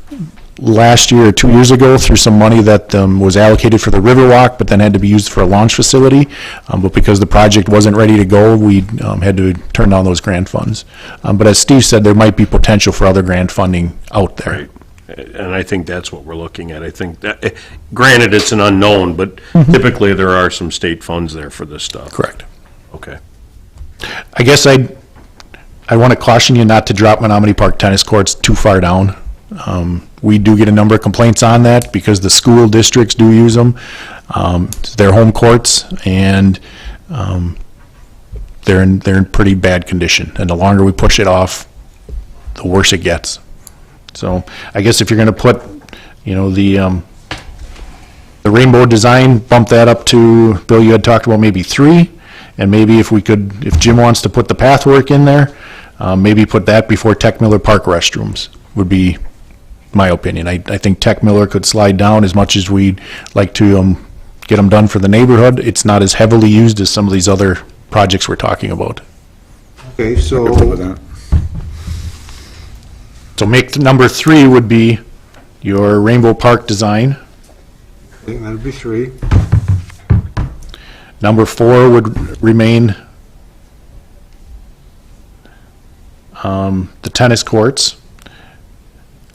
Speaker 5: last year or 2 years ago, through some money that was allocated for the Riverwalk, but then had to be used for a launch facility. But because the project wasn't ready to go, we had to turn down those grant funds. But as Steve said, there might be potential for other grant funding out there.
Speaker 6: right, and I think that's what we're looking at. I think that, granted, it's an unknown, but typically there are some state funds there for this stuff.
Speaker 5: Correct.
Speaker 6: Okay.
Speaker 5: I guess I want to caution you not to drop Menominee Park tennis courts too far down. We do get a number of complaints on that because the school districts do use them. It's their home courts, and they're in pretty bad condition. And the longer we push it off, the worse it gets. So I guess if you're going to put, the rainbow design, bump that up to, Bill, you had talked about maybe 3, and maybe if Jim wants to put the pathwork in there, maybe put that before Tech Miller Park restrooms, would be my opinion. I think Tech Miller could slide down as much as we'd like to get them done for the neighborhood. It's not as heavily used as some of these other projects we're talking about.
Speaker 3: Okay, so
Speaker 5: So make number 3 would be your Rainbow Park design.
Speaker 3: I think that'd be 3.
Speaker 5: Number 4 would remain the tennis courts.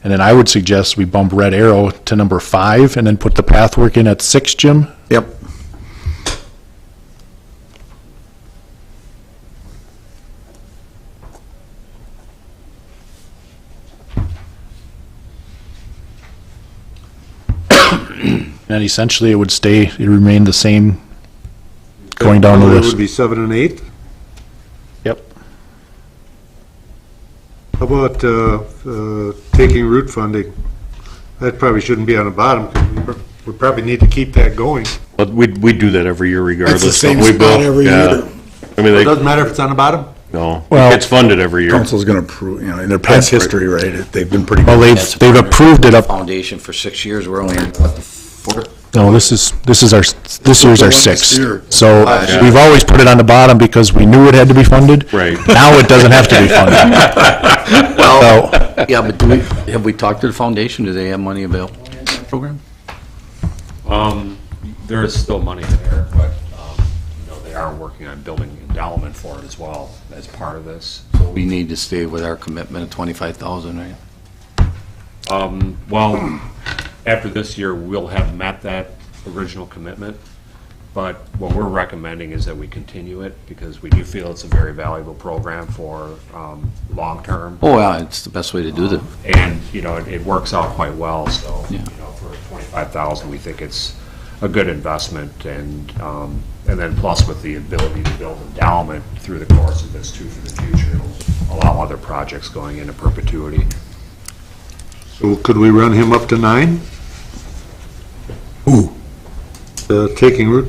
Speaker 5: And then I would suggest we bump Red Arrow to number 5 and then put the pathwork in at 6, Jim.
Speaker 4: Yep.
Speaker 5: And essentially it would remain the same going down the
Speaker 3: It
Speaker 5: list.
Speaker 3: would be 7 and 8.
Speaker 5: Yep.
Speaker 3: How about taking root funding? That probably shouldn't be on the bottom, 'cause we probably need to keep that going.
Speaker 6: But we do that every year regardless.
Speaker 1: That's the same
Speaker 6: don't we, Bill?
Speaker 1: spot every
Speaker 6: Yeah.
Speaker 1: year.
Speaker 6: I mean,
Speaker 3: It doesn't matter if it's on the bottom?
Speaker 6: no,
Speaker 5: Well-
Speaker 6: it gets funded every year.
Speaker 4: Council's gonna approve, in their past history, right, they've been pretty
Speaker 5: Well,
Speaker 4: good.
Speaker 5: they've approved it up.
Speaker 8: Foundation for 6 years, we're only in, what, the 4th?
Speaker 5: No, this year's our
Speaker 1: Last
Speaker 5: 6th.
Speaker 1: year.
Speaker 5: So
Speaker 8: Yeah.
Speaker 5: we've always put it on the bottom because we knew it had to be funded.
Speaker 6: Right.
Speaker 5: Now it doesn't have to be funded.
Speaker 8: Well, yeah, but have we talked to the foundation? Do they have money available in that program?
Speaker 10: There is still money there, but, they are working on building endowment for it as well as part of this.
Speaker 8: We need to stay with our commitment of 25,000, right?
Speaker 10: Well, after this year, we'll have met that original commitment, but what we're recommending is that we continue it because we do feel it's a very valuable program for long-term.
Speaker 8: Oh, yeah, it's the best way to do that.
Speaker 10: And, it works out quite well, so,
Speaker 8: Yeah.
Speaker 10: for 25,000, we think it's a good investment, and then plus with the ability to build endowment through the course of this too for the future, it'll allow other projects going into perpetuity.
Speaker 3: So could we run him up to 9?
Speaker 1: Who?
Speaker 3: Taking root?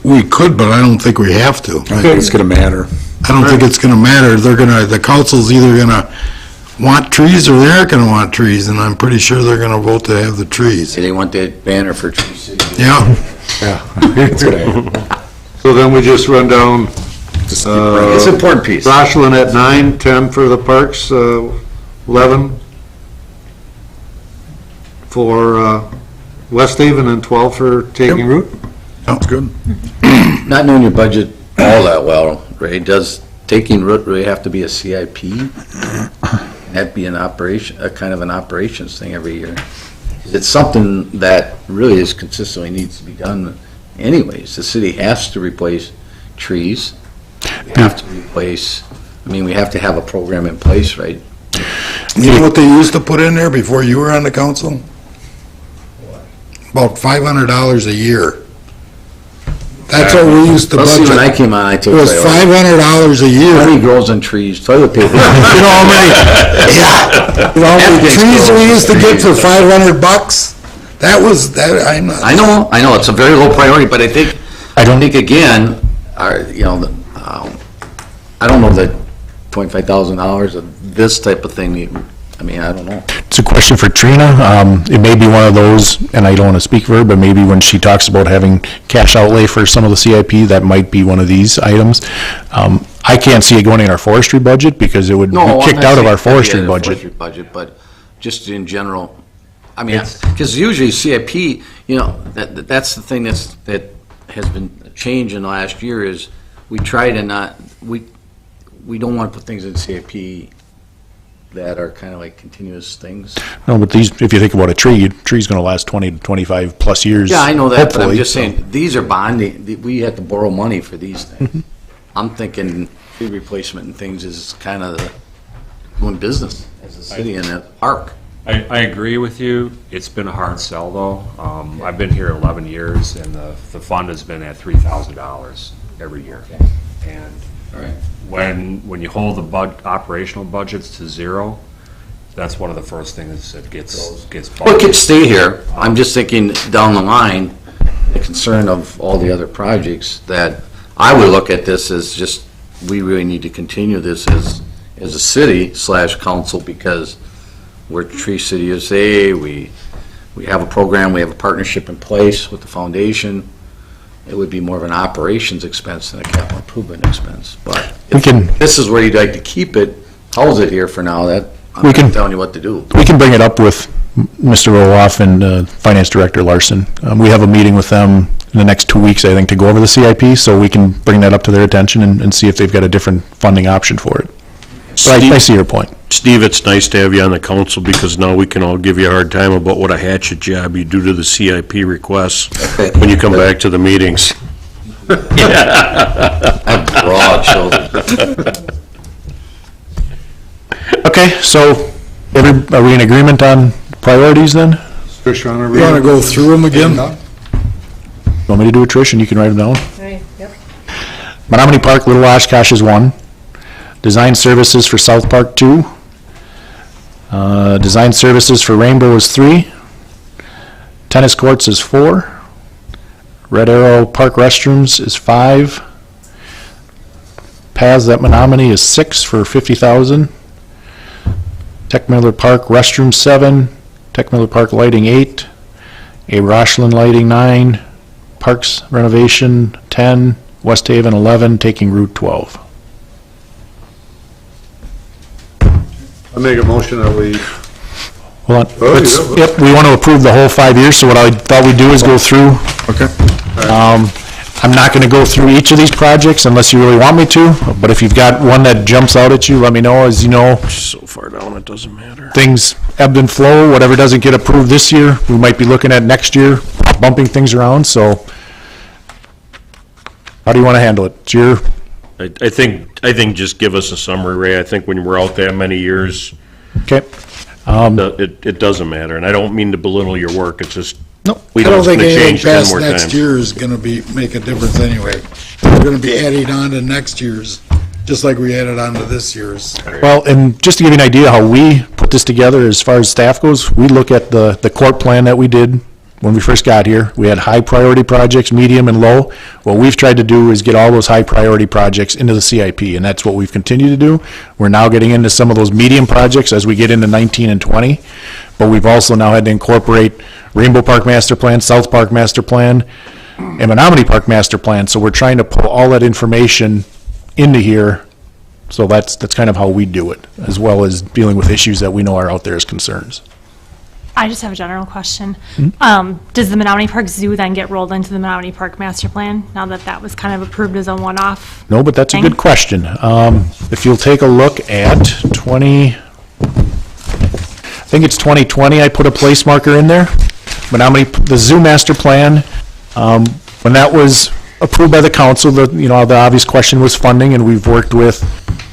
Speaker 1: We could, but I don't think we have to.
Speaker 4: I think it's gonna matter.
Speaker 1: I don't think it's gonna matter. The council's either gonna want trees or they aren't gonna want trees, and I'm pretty sure they're gonna vote to have the trees.
Speaker 8: They want that banner for Tree City.
Speaker 1: Yeah,
Speaker 4: It's gonna happen.
Speaker 3: So then we just run down
Speaker 8: It's an important piece.
Speaker 3: Rochlin at 9, 10 for the parks, 11 for West Haven, and 12 for taking root?
Speaker 4: Sounds good.
Speaker 8: Not knowing your budget all that well, Ray, does taking root really have to be a CIP? That'd be an operation, a kind of an operations thing every year. It's something that really is consistently needs to be done anyways. The city has to replace trees. We have to replace, we have to have a program in place, right?
Speaker 1: you know what they used to put in there before you were on the council? About $500 a year. That's what we used to
Speaker 8: Let's see, when I
Speaker 1: budget.
Speaker 8: came on, I
Speaker 1: It
Speaker 8: took
Speaker 1: was $500 a year.
Speaker 8: Money grows on trees, toilet paper.
Speaker 1: You know how many, yeah, you know how many
Speaker 8: Everything's
Speaker 1: trees we
Speaker 8: going
Speaker 1: used to
Speaker 8: for
Speaker 1: get for
Speaker 8: trees.
Speaker 1: $500? I'm not.
Speaker 8: I know, it's a very low priority, but I think again, I don't know that $25,000 of this type of thing, I don't know.
Speaker 5: It's a question for Trina. It may be one of those, and I don't want to speak for her, but maybe when she talks about having cash outlay for some of the CIP, that might be one of these items. I can't see it going in our forestry budget because it would be
Speaker 8: No, I'm
Speaker 5: kicked
Speaker 8: not
Speaker 5: out of
Speaker 8: saying
Speaker 5: our
Speaker 8: it could be
Speaker 5: forestry
Speaker 8: out of the
Speaker 5: budget.
Speaker 8: forestry budget, but just in general, because usually CIP, that's the thing that has been a change in the last year is we try to not, we don't want to put things in CIP that are kind of like continuous things.
Speaker 5: No, but these, if you think about a tree's going to last 20 to 25 plus years.
Speaker 8: Yeah, I know that, but I'm
Speaker 5: hopefully.
Speaker 8: just saying, these are bonding, we have to borrow money for these things. I'm thinking tree replacement and things is kind of doing business as a city in that park.
Speaker 10: I agree with you. It's been a hard sell, though. I've been here 11 years, and the fund has been at $3,000 every year. And
Speaker 8: All right.
Speaker 10: when you hold the operational budgets to zero, that's one of the first things that gets
Speaker 8: Well, it
Speaker 10: bumped.
Speaker 8: could stay here. I'm just thinking down the line, the concern of all the other projects, that I would look at this as just, we really need to continue this as a city / council, because we're Tree City USA, we have a program, we have a partnership in place with the foundation. It would be more of an operations expense than a capital improvement expense, but
Speaker 5: We can,
Speaker 8: if this is where you'd like to keep it, house it here for now, that, I'm
Speaker 5: We can-
Speaker 8: not telling you what to do.
Speaker 5: we can bring it up with Mr. Roloff and Finance Director Larson. We have a meeting with them in the next 2 weeks, I think, to go over the CIP, so we can bring that up to their attention and see if they've got a different funding option for it. But I see your point.
Speaker 6: Steve, it's nice to have you on the council, because now we can all give you a hard time about what a hatchet job you do to the CIP requests when you come back to the meetings.
Speaker 8: I'm broad shoulders.
Speaker 5: Okay, so are we in agreement on priorities then?
Speaker 3: Trish, you wanna
Speaker 1: You want to
Speaker 3: read?
Speaker 1: go through them again?
Speaker 5: Want me to do it, Trish, and you can write them down?
Speaker 2: Right, yep.
Speaker 5: Menominee Park, Little Oshkosh is 1. Design services for South Park, 2. Design services for Rainbow is 3. Tennis courts is 4. Red Arrow Park restrooms is 5. Paths at Menominee is 6 for $50,000. Tech Miller Park restroom 7. Tech Miller Park lighting 8. A Roshland lighting 9. Parks renovation 10. West Haven 11, taking Route 12.
Speaker 3: I make a motion that we,
Speaker 5: Hold on.
Speaker 3: Oh,
Speaker 5: Let's-
Speaker 3: yeah.
Speaker 5: Yep, we want to approve the whole 5 years, so what I thought we'd do is go through.
Speaker 1: Okay.
Speaker 5: I'm not going to go through each of these projects unless you really want me to, but if you've got one that jumps out at you, let me know. As you know,
Speaker 6: So far down, it doesn't matter.
Speaker 5: things ebb and flow. Whatever doesn't get approved this year, we might be looking at next year, bumping things around, so how do you want to handle it? It's your,
Speaker 6: I think just give us a summary, Ray. I think when we're out that many years,
Speaker 5: okay?
Speaker 6: it doesn't matter. And I don't mean to belittle your work, it's just,
Speaker 5: No.
Speaker 6: we
Speaker 1: I
Speaker 6: know
Speaker 1: don't
Speaker 6: it's
Speaker 1: think
Speaker 6: gonna
Speaker 1: anything
Speaker 6: change 10
Speaker 1: past
Speaker 6: more
Speaker 1: next
Speaker 6: times.
Speaker 1: year is going to make a difference anyway. We're going to be adding on to next year's, just like we added on to this year's.
Speaker 5: Well, and just to give you an idea how we put this together as far as staff goes, we look at the court plan that we did when we first got here. We had high priority projects, medium and low. What we've tried to do is get all those high priority projects into the CIP, and that's what we've continued to do. We're now getting into some of those medium projects as we get into 19 and 20, but we've also now had to incorporate Rainbow Park Master Plan, South Park Master Plan, and Menominee Park Master Plan, so we're trying to pull all that information into here. So that's kind of how we do it, as well as dealing with issues that we know are out there as concerns.
Speaker 11: I just have a general question. Does the Menominee Park Zoo then get rolled into the Menominee Park Master Plan, now that that was kind of approved as a one-off?
Speaker 5: No, but that's a good question. If you'll take a look at 20, I think it's 2020, I put a place marker in there. Menominee, the Zoo Master Plan, when that was approved by the council, the obvious question was funding, and we've worked with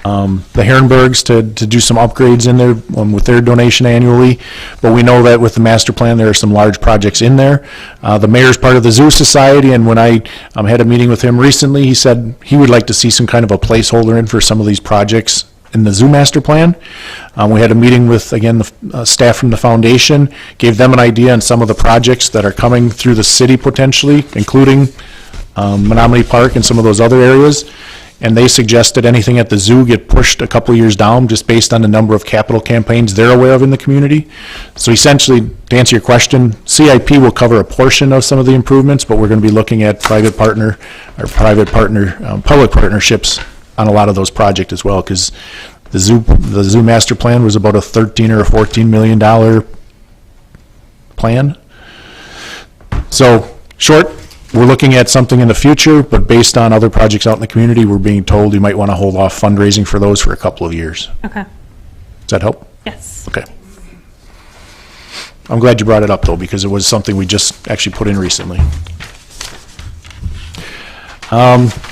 Speaker 5: the Herrenbergs to do some upgrades in there with their donation annually. But we know that with the master plan, there are some large projects in there. The mayor's part of the Zoo Society, and when I had a meeting with him recently, he said he would like to see some kind of a placeholder in for some of these projects in the Zoo Master Plan. We had a meeting with, again, the staff from the foundation, gave them an idea on some of the projects that are coming through the city potentially, including Menominee Park and some of those other areas. And they suggested anything at the zoo get pushed a couple of years down, just based on the number of capital campaigns they're aware of in the community. So essentially, to answer your question, CIP will cover a portion of some of the improvements, but we're going to be looking at public partnerships on a lot of those projects as well, because the zoo master plan was about a $13 or a $14 million plan. So, short, we're looking at something in the future, but based on other projects out in the community, we're being told you might want to hold off fundraising for those for a couple of years.
Speaker 11: Okay,
Speaker 5: Does that help?
Speaker 11: yes.
Speaker 5: Okay. I'm glad you brought it up, though, because it was something we just actually put in recently.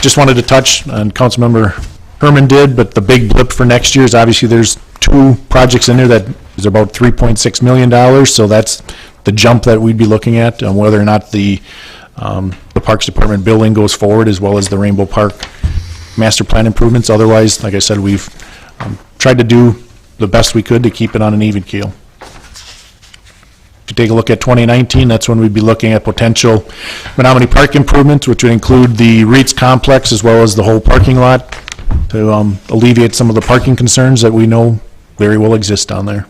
Speaker 5: Just wanted to touch, and Councilmember Herman did, but the big blip for next year is obviously there's 2 projects in there that is about $3.6 million, so that's the jump that we'd be looking at, on whether or not the Parks Department building goes forward, as well as the Rainbow Park master plan improvements. Otherwise, like I said, we've tried to do the best we could to keep it on an even keel. If you take a look at 2019, that's when we'd be looking at potential Menominee Park improvements, which would include the Reeds complex as well as the whole parking lot, to alleviate some of the parking concerns that we know very well exist down there.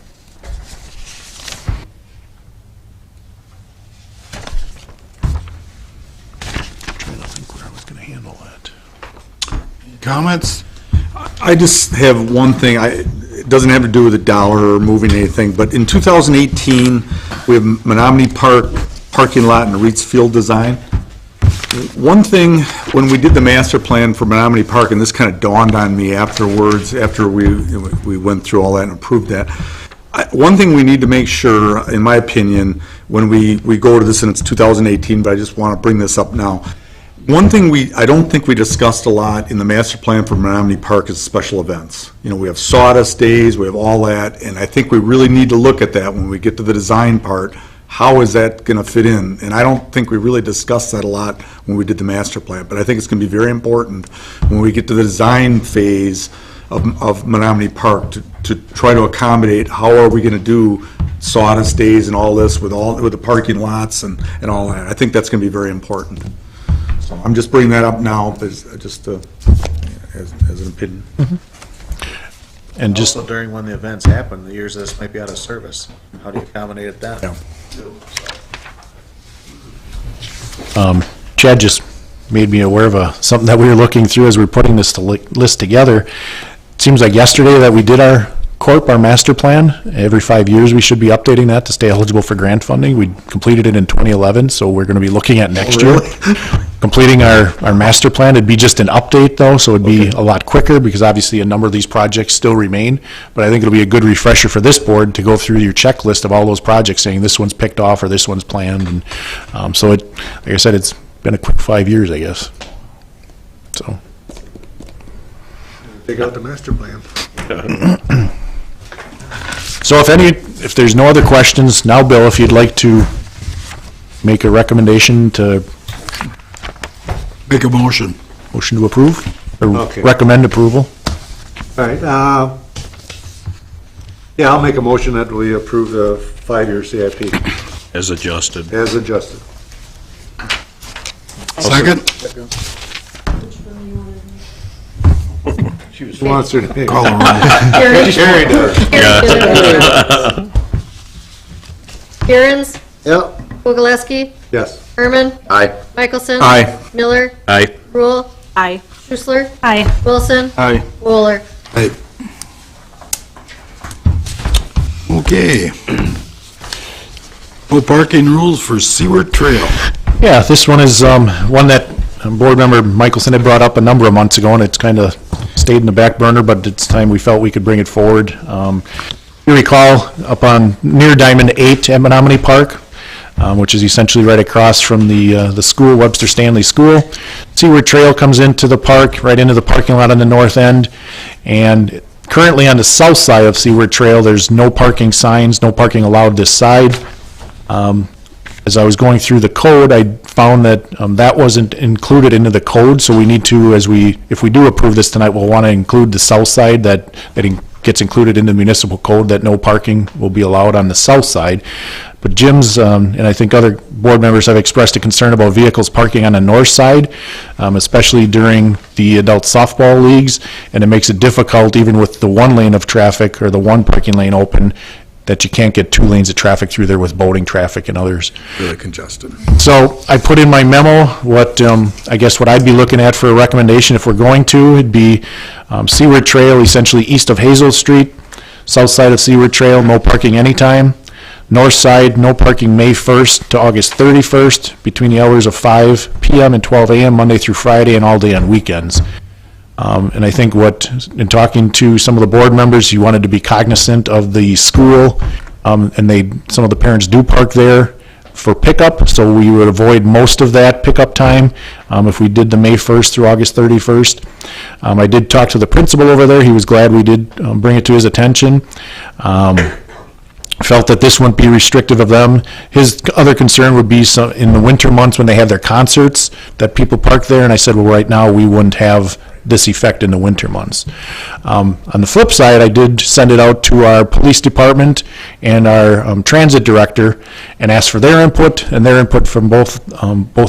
Speaker 5: Trying to think where I was going to handle that.
Speaker 1: Comments?
Speaker 4: I just have one thing, it doesn't have to do with a dollar or moving anything, but in 2018, we have Menominee Park parking lot and Reeds Field design. One thing, when we did the master plan for Menominee Park, and this kind of dawned on me afterwards, after we went through all that and approved that, one thing we need to make sure, in my opinion, when we go to this, and it's 2018, but I just want to bring this up now. One thing I don't think we discussed a lot in the master plan for Menominee Park is special events. You know, we have sawdust days, we have all that, and I think we really need to look at that when we get to the design part. How is that going to fit in? And I don't think we really discussed that a lot when we did the master plan, but I think it's going to be very important when we get to the design phase of Menominee Park to try to accommodate how are we going to do sawdust days and all this with the parking lots and all that. I think that's going to be very important. So I'm just bringing that up now as an opinion.
Speaker 5: Mm-hmm. And just
Speaker 7: Also during when the events happen, the years this might be out of service, how do you accommodate it then?
Speaker 4: Yeah.
Speaker 5: Chad just made me aware of something that we were looking through as we were putting this list together. It seems like yesterday that we did our master plan. Every 5 years, we should be updating that to stay eligible for grant funding. We completed it in 2011, so we're going to be looking at next year. Completing our master plan. It'd be just an update, though, so it'd be a lot quicker, because obviously a number of these projects still remain. But I think it'll be a good refresher for this board to go through your checklist of all those projects, saying this one's picked off or this one's planned. And so, like I said, it's been a quick 5 years, I guess. So.
Speaker 3: Take out the master plan.
Speaker 5: So if there's no other questions, now, Bill, if you'd like to make a recommendation to...
Speaker 1: Make a motion.
Speaker 5: Motion to approve, or
Speaker 3: Okay.
Speaker 5: recommend approval.
Speaker 3: All right, yeah, I'll make a motion that we approve the 5-year CIP
Speaker 6: As adjusted.
Speaker 3: as adjusted.
Speaker 1: Second?
Speaker 3: Who wants her name?
Speaker 1: Call the roll.
Speaker 3: Carrie does.
Speaker 2: Aaron's,
Speaker 3: Yep.
Speaker 2: Wogaleski,
Speaker 3: Yes.
Speaker 2: Herman,
Speaker 8: Aye.
Speaker 2: Michelson.
Speaker 4: Aye.
Speaker 2: Miller,
Speaker 6: Aye.
Speaker 2: Rule,
Speaker 11: Aye.
Speaker 2: Schussler,
Speaker 11: Aye.
Speaker 2: Wilson,
Speaker 4: Aye.
Speaker 2: Wooler.
Speaker 1: Hey. Okay. No parking rules for Seward Trail.
Speaker 5: Yeah, this one is one that board member Michelson had brought up a number of months ago, and it's kind of stayed in the back burner, but it's time we felt we could bring it forward. You recall up on near Diamond 8 at Menominee Park, which is essentially right across from the school, Webster Stanley School. Seward Trail comes into the park, right into the parking lot on the north end, and currently on the south side of Seward Trail, there's no parking signs, no parking allowed this side. As I was going through the code, I found that that wasn't included into the code, so we need to, if we do approve this tonight, we'll want to include the south side, that gets included in the municipal code, that no parking will be allowed on the south side. But Jim's, and I think other board members have expressed a concern about vehicles parking on the north side, especially during the adult softball leagues, and it makes it difficult, even with the one lane of traffic, or the one parking lane open, that you can't get 2 lanes of traffic through there with boating traffic and others.
Speaker 4: Really congested.
Speaker 5: So I put in my memo what I'd be looking at for a recommendation if we're going to. It'd be Seward Trail, essentially east of Hazel Street, south side of Seward Trail, no parking anytime. North side, no parking May 1st to August 31st between the hours of 5 p.m. and 12 a.m. Monday through Friday, and all day on weekends. And I think in talking to some of the board members, you wanted to be cognizant of the school, and some of the parents do park there. for pickup, so we would avoid most of that pickup time if we did the May 1st through August 31st. I did talk to the principal over there. He was glad we did bring it to his attention. Felt that this wouldn't be restrictive of them. His other concern would be some, in the winter months when they have their concerts, that people park there, and I said, well, right now, we wouldn't have this effect in the winter months. On the flip side, I did send it out to our police department and our transit director and asked for their input, and their input from both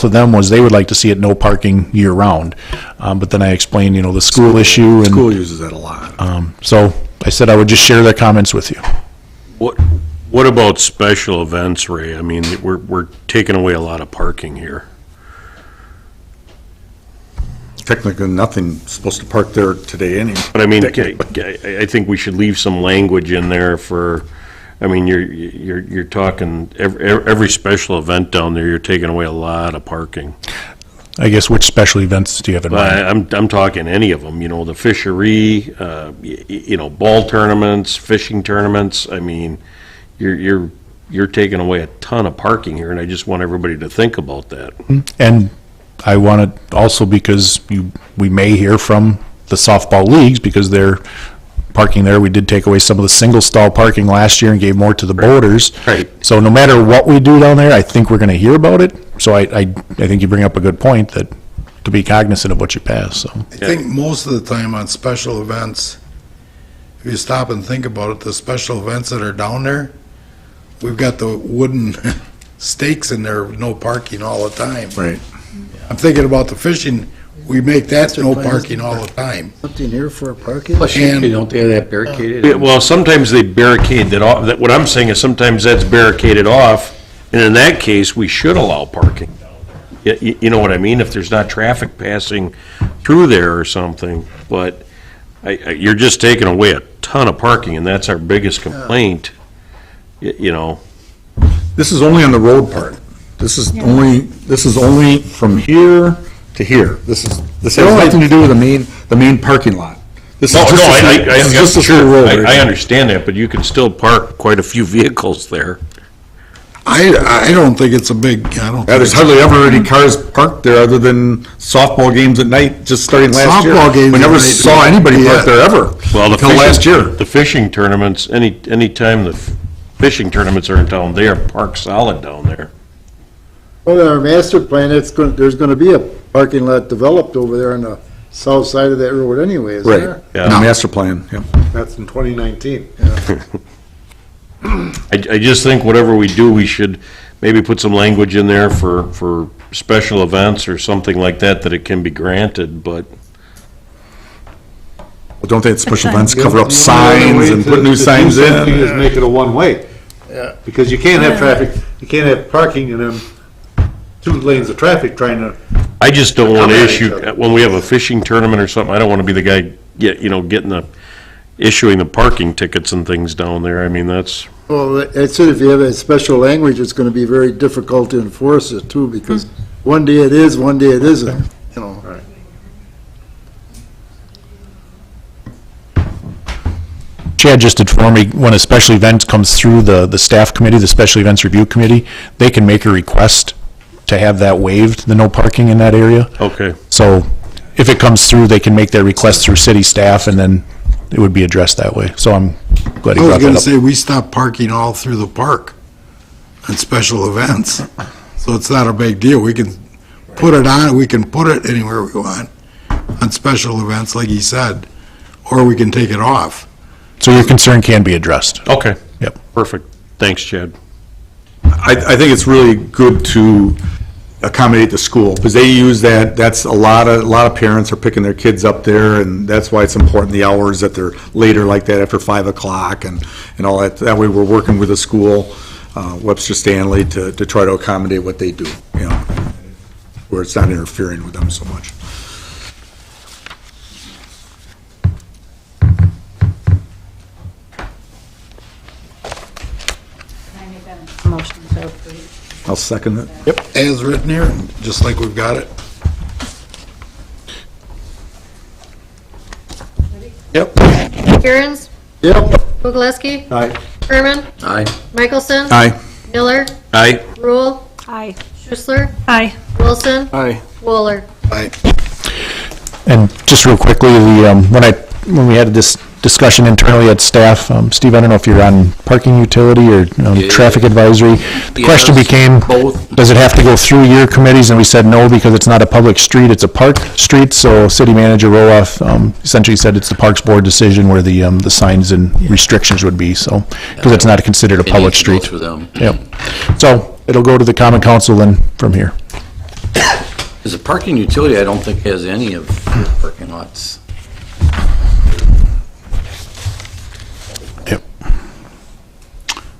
Speaker 5: of them was they would like to see it no parking year-round. But then I explained, the school issue. And
Speaker 4: School uses that a lot.
Speaker 5: so I said I would just share their comments with you.
Speaker 6: What about special events, Ray? I mean, we're taking away a lot of parking here.
Speaker 4: Technically, nothing's supposed to park there today anyway.
Speaker 6: But I mean, I think we should leave some language in there for, I mean, you're talking, every special event down there, you're taking away a lot of parking.
Speaker 5: I guess which special events do you have in mind?
Speaker 6: I'm talking any of them, the fishery, ball tournaments, fishing tournaments. I mean, you're taking away a ton of parking here, and I just want everybody to think about that.
Speaker 5: And I want it also because we may hear from the softball leagues because they're parking there. We did take away some of the single stall parking last year and gave more to the boaters.
Speaker 6: Right.
Speaker 5: So no matter what we do down there, I think we're going to hear about it. So I think you bring up a good point that to be cognizant of what you pass. So
Speaker 1: I think most of the time on special events, if you stop and think about it, the special events that are down there, we've got the wooden stakes in there, no parking all the time.
Speaker 4: Right.
Speaker 1: I'm thinking about the fishing, we make that no parking all the time.
Speaker 9: Something here for parking?
Speaker 8: Plus, don't they have that barricaded?
Speaker 6: Yeah, well, sometimes they barricade that off. What I'm saying is sometimes that's barricaded off, and in that case, we should allow parking. You know what I mean? If there's not traffic passing through there or something, but you're just taking away a ton of parking, and that's our biggest complaint,
Speaker 4: This is only on the road part. This is only from here to here. This has nothing to do with the main parking lot. This is just a school road.
Speaker 6: I understand that, but you can still park quite a few vehicles there.
Speaker 1: I don't think it's a big,
Speaker 4: There's hardly ever any cars parked there other than softball games at night, just starting last year.
Speaker 1: Softball games
Speaker 4: We never
Speaker 1: at night,
Speaker 4: saw anybody
Speaker 1: yeah.
Speaker 4: park there ever,
Speaker 6: Well,
Speaker 4: until last year.
Speaker 6: The fishing tournaments, any time the fishing tournaments are in town, they are parked solid down there.
Speaker 9: Well, in our master plan, there's going to be a parking lot developed over there on the south side of that road anyway, isn't
Speaker 4: Right,
Speaker 9: there?
Speaker 6: Yeah.
Speaker 4: in the master plan, yeah.
Speaker 9: That's in 2019.
Speaker 6: I just think whatever we do, we should maybe put some language in there for special events or something like that it can be granted, but.
Speaker 4: Well, don't they have special events
Speaker 11: The
Speaker 4: cover up signs and put new signs
Speaker 3: The thing is
Speaker 4: in?
Speaker 3: make it a one-way. Yeah. Because you can't have traffic, you can't have parking in them 2 lanes of traffic trying to,
Speaker 6: I just don't want to
Speaker 3: Accommodate
Speaker 6: issue,
Speaker 3: each other.
Speaker 6: when we have a fishing tournament or something, I don't want to be the guy, issuing the parking tickets and things down there. I mean, that's,
Speaker 9: Well, I said if you have a special language, it's going to be very difficult to enforce it too, because one day it is, one day it isn't,
Speaker 5: Chad just informed me, when a special event comes through the staff committee, the Special Events Review Committee, they can make a request to have that waived, the no parking in that area.
Speaker 6: okay.
Speaker 5: So if it comes through, they can make their request through city staff, and then it would be addressed that way. So I'm glad
Speaker 1: I
Speaker 5: you
Speaker 1: was
Speaker 5: brought
Speaker 1: gonna
Speaker 5: that up.
Speaker 1: say, we stop parking all through the park on special events, so it's not a big deal. We can put it on, we can put it anywhere we want on special events, like he said, or we can take it off.
Speaker 5: So your concern can be addressed.
Speaker 6: Okay.
Speaker 5: Yep.
Speaker 6: Perfect. Thanks, Chad.
Speaker 4: I think it's really good to accommodate the school, because they use that, that's a lot of parents are picking their kids up there, and that's why it's important, the hours that they're later like that, after 5 o'clock and all that. That way we're working with the school, Webster Stanley, to try to accommodate what they do, where it's not interfering with them so much.
Speaker 2: Motion to approve.
Speaker 4: I'll second it. Yep.
Speaker 1: As written here, just like we've got it.
Speaker 4: Yep.
Speaker 2: Aaron's,
Speaker 9: Yep.
Speaker 2: Kugleski,
Speaker 3: Aye.
Speaker 2: Herman,
Speaker 8: Aye.
Speaker 2: Michelson,
Speaker 4: Aye.
Speaker 2: Miller,
Speaker 6: Aye.
Speaker 2: Rule,
Speaker 11: Aye.
Speaker 2: Schussler,
Speaker 11: Aye.
Speaker 2: Wilson,
Speaker 6: Aye.
Speaker 2: Wooler.
Speaker 5: And just real quickly, when we had this discussion internally at staff, Steve, I don't know if you're on parking utility or traffic advisory. The question
Speaker 8: Yes,
Speaker 5: became,
Speaker 8: both.
Speaker 5: does it have to go through your committees? And we said no, because it's not a public street, it's a park street. So city manager Roloff essentially said it's the Parks Board decision where the signs and restrictions would be, so, because it's not considered a
Speaker 8: It
Speaker 5: public
Speaker 8: needs to go
Speaker 5: street.
Speaker 8: through them.
Speaker 5: Yep. So it'll go to the common council then from here.
Speaker 8: Because the parking utility, I don't think has any of your parking lots.
Speaker 5: Yep.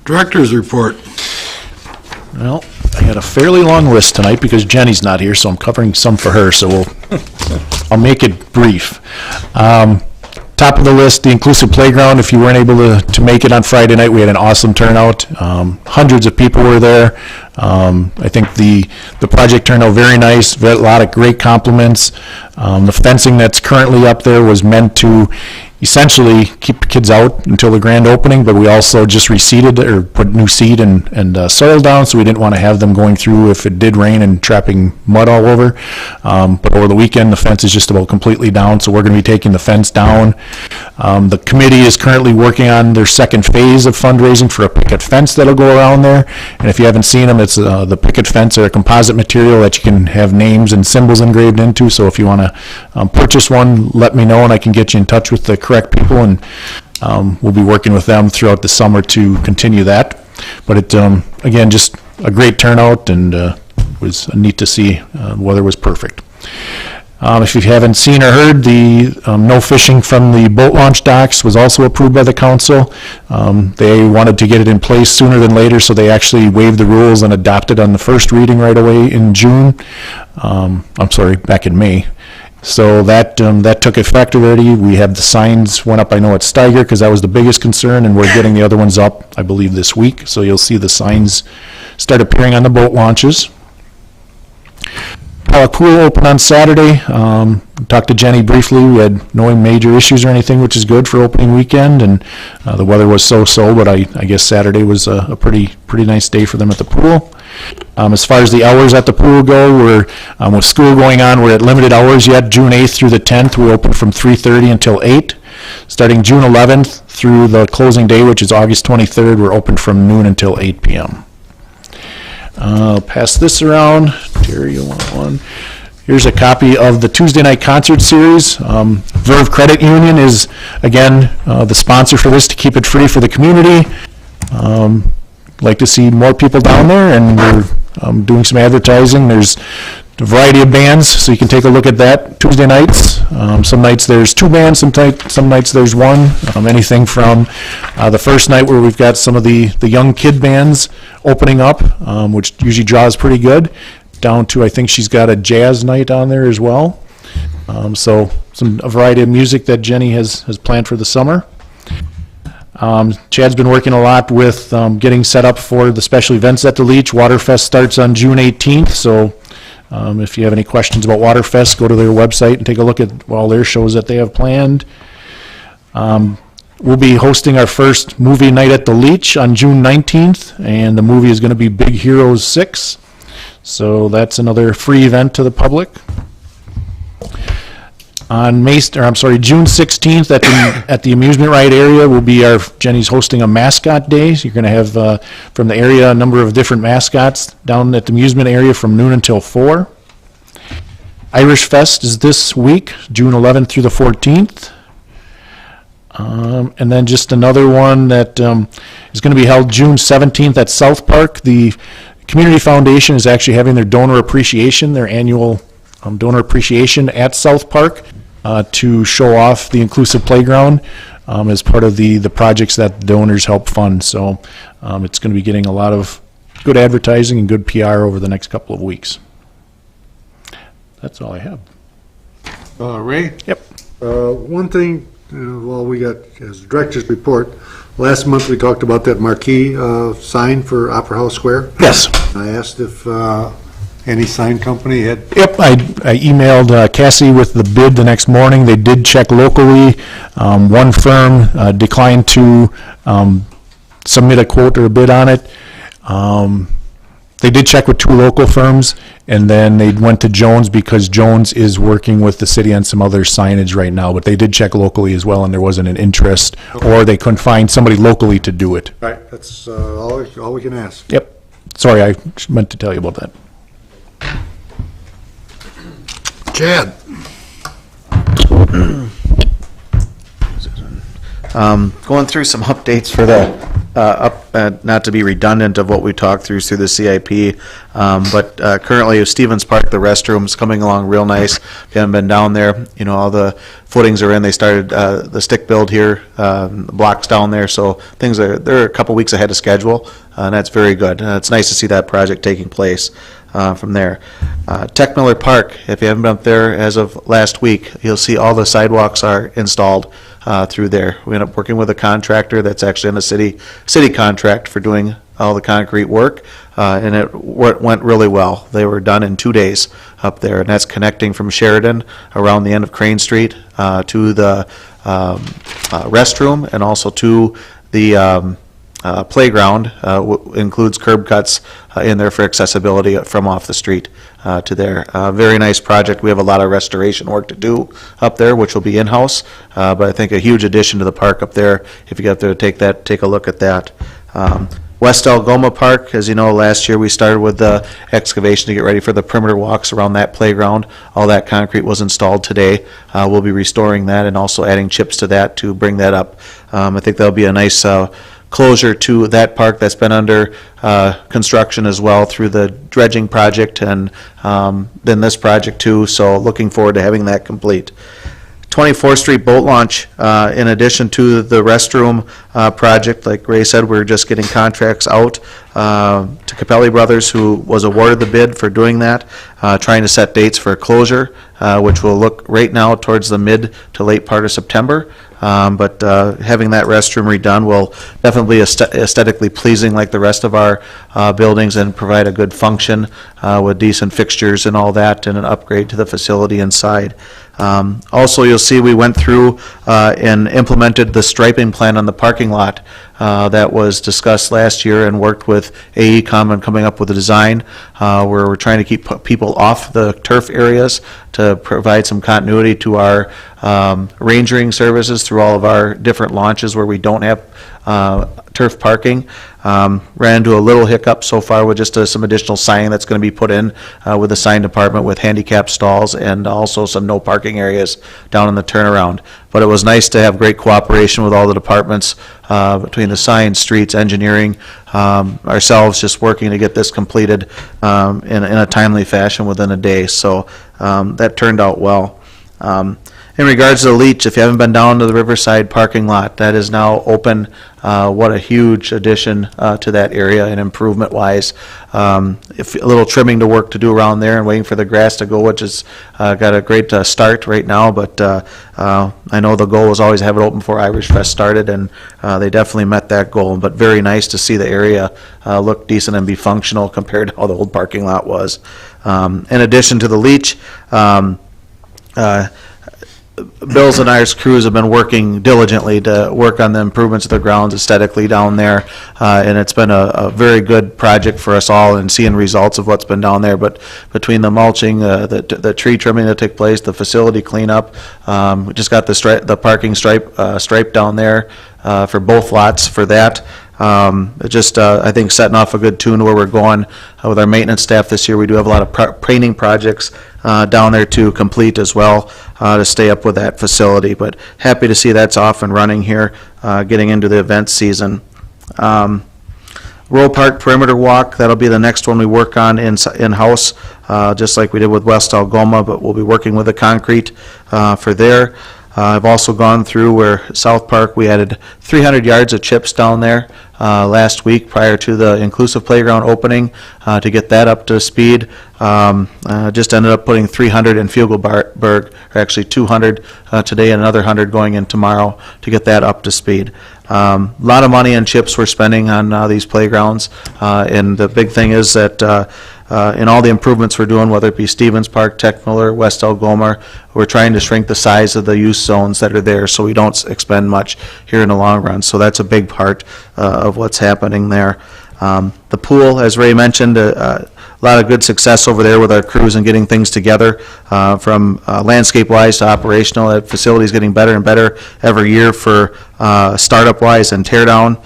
Speaker 1: Director's report.
Speaker 5: Well, I had a fairly long list tonight because Jenny's not here, so I'm covering some for her, so I'll make it brief. Top of the list, the inclusive playground. If you weren't able to make it on Friday night, we had an awesome turnout. Hundreds of people were there. I think the project turned out very nice, a lot of great compliments. The fencing that's currently up there was meant to essentially keep the kids out until the grand opening, but we also just reseeded or put new seed and soil down, so we didn't want to have them going through if it did rain and trapping mud all over. But over the weekend, the fence is just about completely down, so we're going to be taking the fence down. The committee is currently working on their second phase of fundraising for a picket fence that'll go around there. And if you haven't seen them, it's the picket fence, or a composite material that you can have names and symbols engraved into. So if you want to purchase one, let me know and I can get you in touch with the correct people, and we'll be working with them throughout the summer to continue that. But it, again, just a great turnout, and was neat to see. The weather was perfect. If you haven't seen or heard, the no fishing from the boat launch docks was also approved by the council. They wanted to get it in place sooner than later, so they actually waived the rules and adopted on the first reading right away in June. I'm sorry, back in May. So that took effect already. We have the signs went up, I know at Steiger, because that was the biggest concern, and we're getting the other ones up, I believe, this week. So you'll see the signs start appearing on the boat launches. Pool open on Saturday. Talked to Jenny briefly. We had no major issues or anything, which is good for opening weekend, and the weather was so-so, but I guess Saturday was a pretty nice day for them at the pool. As far as the hours at the pool go, we're with school going on, we're at limited hours yet. June 8th through the 10th, we open from 3:30 until 8. Starting June 11th through the closing day, which is August 23rd, we're open from noon until 8 p.m. I'll pass this around. Terry, you want one? Here's a copy of the Tuesday night concert series. Verve Credit Union is, again, the sponsor for this to keep it free for the community. Like to see more people down there, and we're doing some advertising. There's a variety of bands, so you can take a look at that Tuesday nights. Some nights there's two bands, some nights there's one. Anything from the first night where we've got some of the young kid bands opening up, which usually draws pretty good, down to I think she's got a jazz night on there as well. So a variety of music that Jenny has planned for the summer. Chad's been working a lot with getting set up for the special events at the Leach. Waterfest starts on June 18th, so if you have any questions about Waterfest, go to their website and take a look at all their shows that they have planned. We'll be hosting our first movie night at the Leach on June 19th, and the movie is going to be Big Heroes 6. So that's another free event to the public. On June 16th at the amusement ride area will be Jenny's hosting a mascot day. So you're going to have from the area a number of different mascots down at the amusement area from noon until 4. Irish Fest is this week, June 11th through the 14th. And then just another one that is going to be held June 17th at South Park. The Community Foundation is actually having their donor appreciation, their annual donor appreciation at South Park to show off the inclusive playground as part of the projects that donors help fund. So it's going to be getting a lot of good advertising and good PR over the next couple of weeks. That's all I have.
Speaker 3: Ray?
Speaker 5: Yep.
Speaker 3: One thing, we got as director's report, last month we talked about that marquee sign for Opera House Square.
Speaker 5: Yes.
Speaker 3: I asked if any sign company had...
Speaker 5: Yep, I emailed Cassie with the bid the next morning. They did check locally. One firm declined to submit a quote or a bid on it. They did check with 2 local firms, and then they went to Jones because Jones is working with the city on some other signage right now, but they did check locally as well, and there wasn't an interest, or they couldn't find somebody locally to do it.
Speaker 3: Right, that's all we can ask.
Speaker 5: Yep. Sorry, I meant to tell you about that.
Speaker 1: Chad?
Speaker 7: Going through some updates for the, not to be redundant of what we talked through the CIP, but currently Stevens Park, the restrooms coming along real nice. If you haven't been down there, all the footings are in. They started the stick build here, the blocks down there, so they're a couple weeks ahead of schedule, and that's very good. It's nice to see that project taking place from there. Tech Miller Park, if you haven't been up there as of last week, you'll see all the sidewalks are installed through there. We ended up working with a contractor that's actually on a city contract for doing all the concrete work, and it went really well. They were done in 2 days up there, and that's connecting from Sheridan around the end of Crane Street to the restroom, and also to the playground. Includes curb cuts in there for accessibility from off the street to there. Very nice project. We have a lot of restoration work to do up there, which will be in-house, but I think a huge addition to the park up there. If you get up there, take a look at that. West Algoma Park, as you know, last year we started with the excavation to get ready for the perimeter walks around that playground. All that concrete was installed today. We'll be restoring that and also adding chips to that to bring that up. I think that'll be a nice closure to that park that's been under construction as well through the dredging project and then this project too, so looking forward to having that complete. 24th Street boat launch, in addition to the restroom project, like Ray said, we're just getting contracts out to Capelli Brothers, who was awarded the bid for doing that, trying to set dates for closure, which will look right now towards the mid to late part of September. But having that restroom redone will definitely be aesthetically pleasing like the rest of our buildings and provide a good function with decent fixtures and all that, and an upgrade to the facility inside. Also, you'll see we went through and implemented the striping plan on the parking lot that was discussed last year, and worked with AECom on coming up with a design where we're trying to keep people off the turf areas to provide some continuity to our rangering services through all of our different launches where we don't have turf parking. Ran into a little hiccup so far with just some additional signing that's going to be put in with the sign department with handicap stalls and also some no parking areas down in the turnaround. But it was nice to have great cooperation with all the departments between the sign, streets, engineering, ourselves, just working to get this completed in a timely fashion within a day. So that turned out well. In regards to the leach, if you haven't been down to the Riverside parking lot, that is now open. What a huge addition to that area and improvement-wise. If a little trimming to work to do around there and waiting for the grass to go, which has got a great start right now, but I know the goal was always have it open before Irish Fest started, and they definitely met that goal. But very nice to see the area look decent and be functional compared to how the old parking lot was. In addition to the leach, Bill's and I's crews have been working diligently to work on the improvements of the grounds aesthetically down there, and it's been a very good project for us all and seeing results of what's been down there. But between the mulching, the tree trimming that took place, the facility cleanup, we just got the parking stripe down there for both lots for that. I think setting off a good tune where we're going with our maintenance staff this year. We do have a lot of painting projects down there to complete as well to stay up with that facility. But happy to see that's off and running here, getting into the event season. Royal Park Perimeter Walk, that'll be the next one we work on in-house, just like we did with West Algoma, but we'll be working with the concrete for there. I've also gone through where South Park, we added 300 yards of chips down there last week prior to the inclusive playground opening to get that up to speed. Just ended up putting 300 in Fugelberg, or actually 200 today and another 100 going in tomorrow to get that up to speed. A lot of money and chips we're spending on these playgrounds, and the big thing is that in all the improvements we're doing, whether it be Stevens Park, Tech Miller, West Algoma, we're trying to shrink the size of the use zones that are there so we don't expend much here in the long run. So that's a big part of what's happening there. The pool, as Ray mentioned, a lot of good success over there with our crews and getting things together, from landscape-wise to operational. That facility's getting better and better every year for startup-wise and tear-down.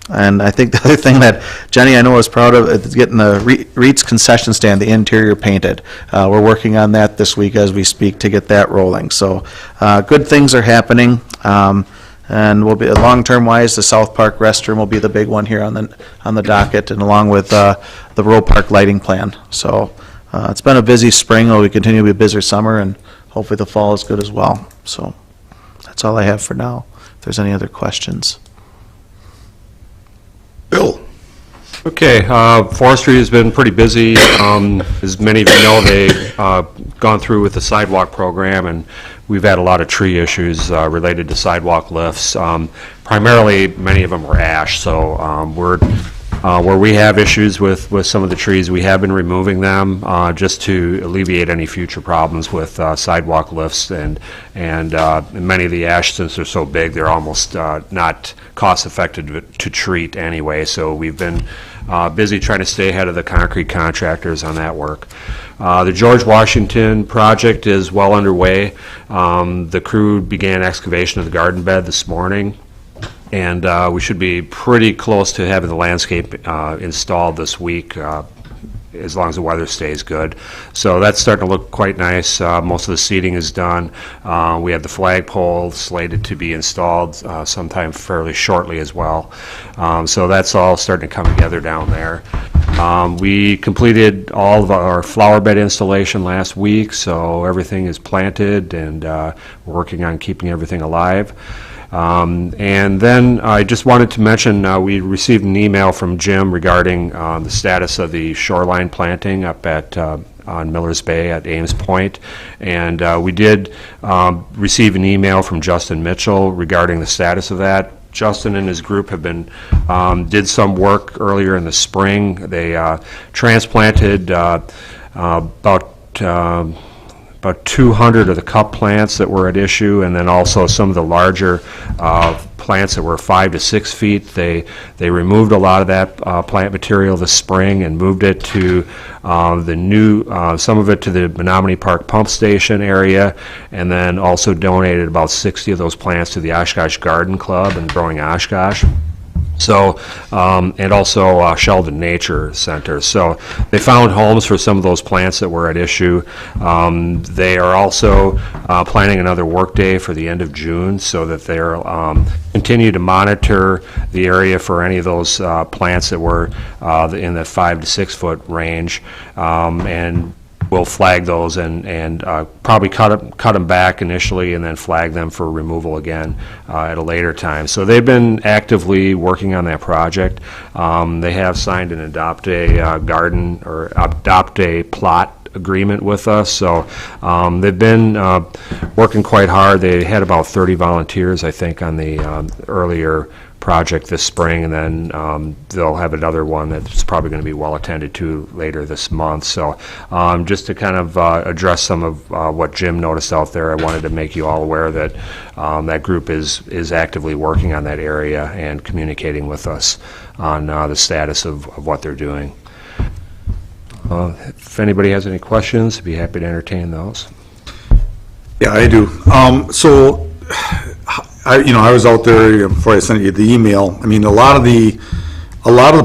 Speaker 7: And I think the other thing that Jenny, I know, is proud of is getting the Reed's concession stand, the interior painted. We're working on that this week as we speak to get that rolling. So good things are happening. And we'll be, long-term wise, the South Park restroom will be the big one here on the docket, and along with the Roe Park lighting plan. So it's been a busy spring. We continue to be a busy summer, and hopefully the fall is good as well. So that's all I have for now. If there's any other questions.
Speaker 1: Bill?
Speaker 10: Okay, forestry has been pretty busy. As many of you know, they've gone through with the sidewalk program, and we've had a lot of tree issues related to sidewalk lifts. Primarily, many of them were ash, so where we have issues with some of the trees, we have been removing them just to alleviate any future problems with sidewalk lifts, and many of the ash, since they're so big, they're almost not cost effective to treat anyway. So we've been busy trying to stay ahead of the concrete contractors on that work. The George Washington project is well underway. The crew began excavation of the garden bed this morning, and we should be pretty close to having the landscape installed this week, as long as the weather stays good. So that's starting to look quite nice. Most of the seating is done. We have the flagpole slated to be installed sometime fairly shortly as well. So that's all starting to come together down there. We completed all of our flower bed installation last week, so everything is planted, and we're working on keeping everything alive. And then I just wanted to mention, we received an email from Jim regarding the status of the shoreline planting up at on Millers Bay at Ames Point, and we did receive an email from Justin Mitchell regarding the status of that. Justin and his group have been did some work earlier in the spring. They transplanted about 200 of the cup plants that were at issue, and then also some of the larger plants that were 5 to 6 feet. They removed a lot of that plant material this spring and moved it to the new, some of it to the Menominee Park pump station area, and then also donated about 60 of those plants to the Oshkosh Garden Club and Growing Oshkosh. So, and also Sheldon Nature Center. So they found homes for some of those plants that were at issue. They are also planning another work day for the end of June, so that they're continue to monitor the area for any of those plants that were in the 5 to 6 foot range, and we'll flag those and probably cut them back initially and then flag them for removal again at a later time. So they've been actively working on that project. They have signed an adopt a garden or adopt a plot agreement with us. So they've been working quite hard. They had about 30 volunteers, I think, on the earlier project this spring, and then they'll have another one that's probably going to be well attended to later this month. So just to kind of address some of what Jim noticed out there, I wanted to make you all aware that that group is actively working on that area and communicating with us on the status of what they're doing. If anybody has any questions, I'd be happy to entertain those.
Speaker 4: Yeah, I do. So I was out there before I sent you the email. I mean, a lot of the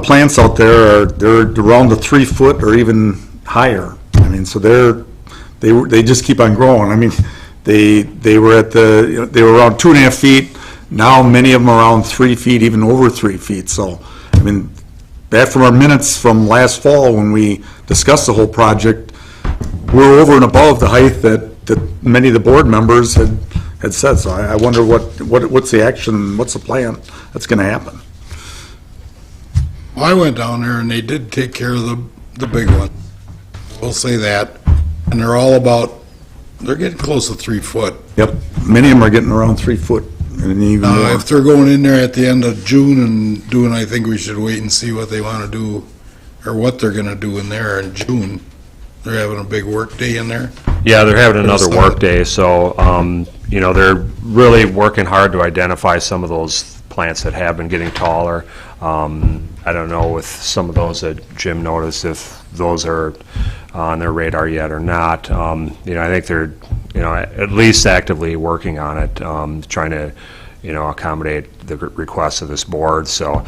Speaker 4: plants out there they're around the 3 foot or even higher. I mean, so they just keep on growing. I mean, they were they were around 2.5 feet. Now many of them are around 3 feet, even over 3 feet. So I mean, back from our minutes from last fall when we discussed the whole project, we're over and above the height that many of the board members had said. So I wonder what's the action, what's the plan that's going to happen?
Speaker 1: Well, I went down there and they did take care of the big one. We'll say that. And they're getting close to 3 foot.
Speaker 4: Yep, many of them are getting around 3 foot and even more.
Speaker 1: If they're going in there at the end of June and doing, I think we should wait and see what they want to do or what they're going to do in there in June. They're having a big work day in there.
Speaker 10: Yeah, they're having another work day, so they're really working hard to identify some of those plants that have been getting taller. I don't know with some of those that Jim noticed if those are on their radar yet or not. I think they're, at least actively working on it, trying to, accommodate the requests of this board. So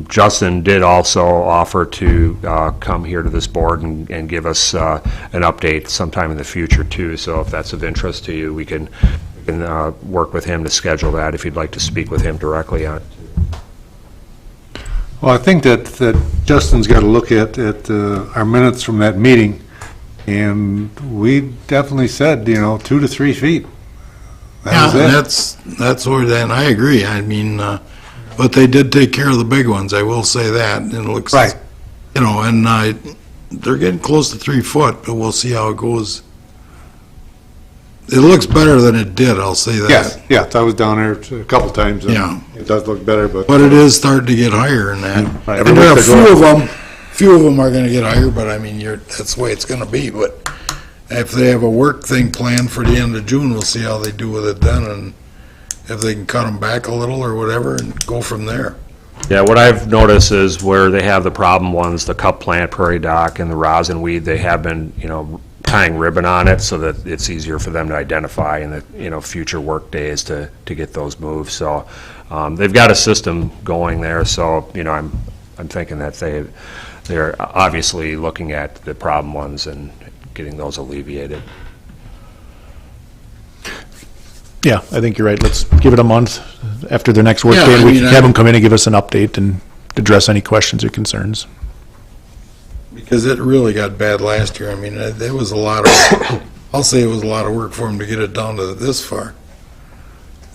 Speaker 10: Justin did also offer to come here to this board and give us an update sometime in the future too. So if that's of interest to you, we can work with him to schedule that if you'd like to speak with him directly on it.
Speaker 3: Well, I think that Justin's got to look at our minutes from that meeting, and we definitely said, 2 to 3 feet. That was it.
Speaker 1: That's where, and I agree. I mean, but they did take care of the big ones, I will say that. And it looks,
Speaker 3: Right.
Speaker 1: And they're getting close to 3 foot, but we'll see how it goes. It looks better than it did, I'll say that.
Speaker 3: Yes, I was down there a couple times. And
Speaker 1: Yeah.
Speaker 3: it does look better, but.
Speaker 1: But it is starting to get higher in that.
Speaker 3: Right.
Speaker 1: And there are a few of them are gonna get higher, but I mean, that's the way it's gonna be. But if they have a work thing planned for the end of June, we'll see how they do with it then, and if they can cut them back a little or whatever, and go from there.
Speaker 10: Yeah, what I've noticed is where they have the problem ones, the cup plant, prairie dock, and the rosin weed, they have been, tying ribbon on it so that it's easier for them to identify in the, future work days to get those moved. So they've got a system going there, so, I'm thinking that they're obviously looking at the problem ones and getting those alleviated.
Speaker 5: Yeah, I think you're right. Let's give it a month after their next work
Speaker 1: Yeah,
Speaker 5: day, and
Speaker 1: I
Speaker 5: we
Speaker 1: mean,
Speaker 5: can have them come in and give us an update and address any questions or concerns.
Speaker 1: Because it really got bad last year. I mean, it was a lot of, I'll say it was a lot of work for them to get it down to this far.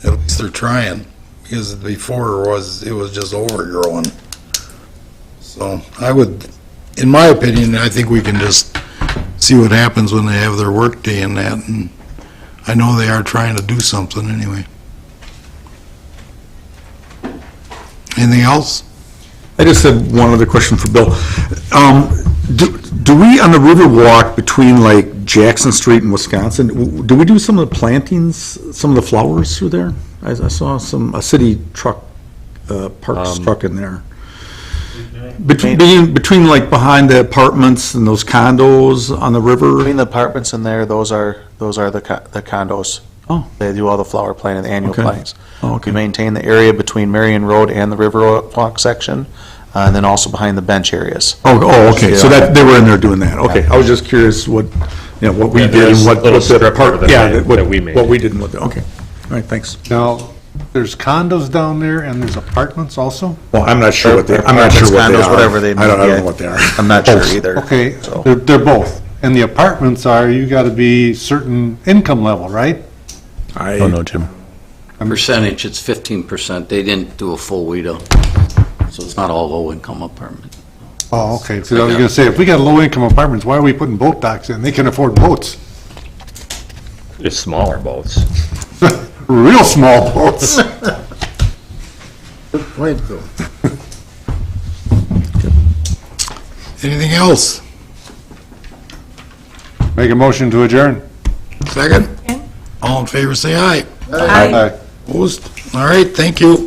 Speaker 1: At least they're trying, because before it was just overgrowing. So I would, in my opinion, I think we can just see what happens when they have their work day and that, and I know they are trying to do something anyway. Anything else?
Speaker 4: I just had one other question for Bill. Do we, on the Riverwalk between like Jackson Street and Wisconsin, do we do some of the plantings, some of the flowers through there? I saw a city truck, Parks truck in there. Between like behind the apartments and those condos on the river?
Speaker 7: Between the apartments in there, those are the condos.
Speaker 4: Oh.
Speaker 7: They do all the flower planting, the annual
Speaker 4: Okay.
Speaker 7: plantings.
Speaker 4: Oh, okay.
Speaker 7: We maintain the area between Marion Road and the Riverwalk section, and then also behind the bench areas.
Speaker 4: Oh, okay, so
Speaker 7: Yeah.
Speaker 4: that, they were in there doing that, okay. I was just curious what we
Speaker 6: Yeah,
Speaker 4: did
Speaker 6: there's
Speaker 4: and
Speaker 6: a
Speaker 4: what
Speaker 6: little
Speaker 4: the
Speaker 6: strip
Speaker 4: part,
Speaker 6: that
Speaker 4: yeah,
Speaker 6: that we made.
Speaker 4: what we did and what, okay. All right, thanks.
Speaker 3: Now, there's condos down there and there's apartments also?
Speaker 4: Well, I'm not sure what they are.
Speaker 7: Condos, whatever they
Speaker 4: I don't
Speaker 7: may
Speaker 4: know
Speaker 7: get.
Speaker 4: what they are.
Speaker 7: I'm not sure either.
Speaker 3: Okay,
Speaker 7: So-
Speaker 3: they're both. And the apartments you gotta be certain income level, right?
Speaker 5: I don't know, Jim.
Speaker 8: Percentage, it's 15%. They didn't do a full WIDA, so it's not all low-income apartment.
Speaker 3: Oh, okay, so I was gonna say, if we got low-income apartments, why are we putting boat docks in? They can afford boats.
Speaker 6: It's smaller boats.
Speaker 3: Real small boats.
Speaker 9: Good point, though.
Speaker 1: Anything else?
Speaker 3: Make a motion to adjourn.
Speaker 1: Second? All in favor, say aye.
Speaker 3: Aye.
Speaker 1: Opposed? All right, thank you.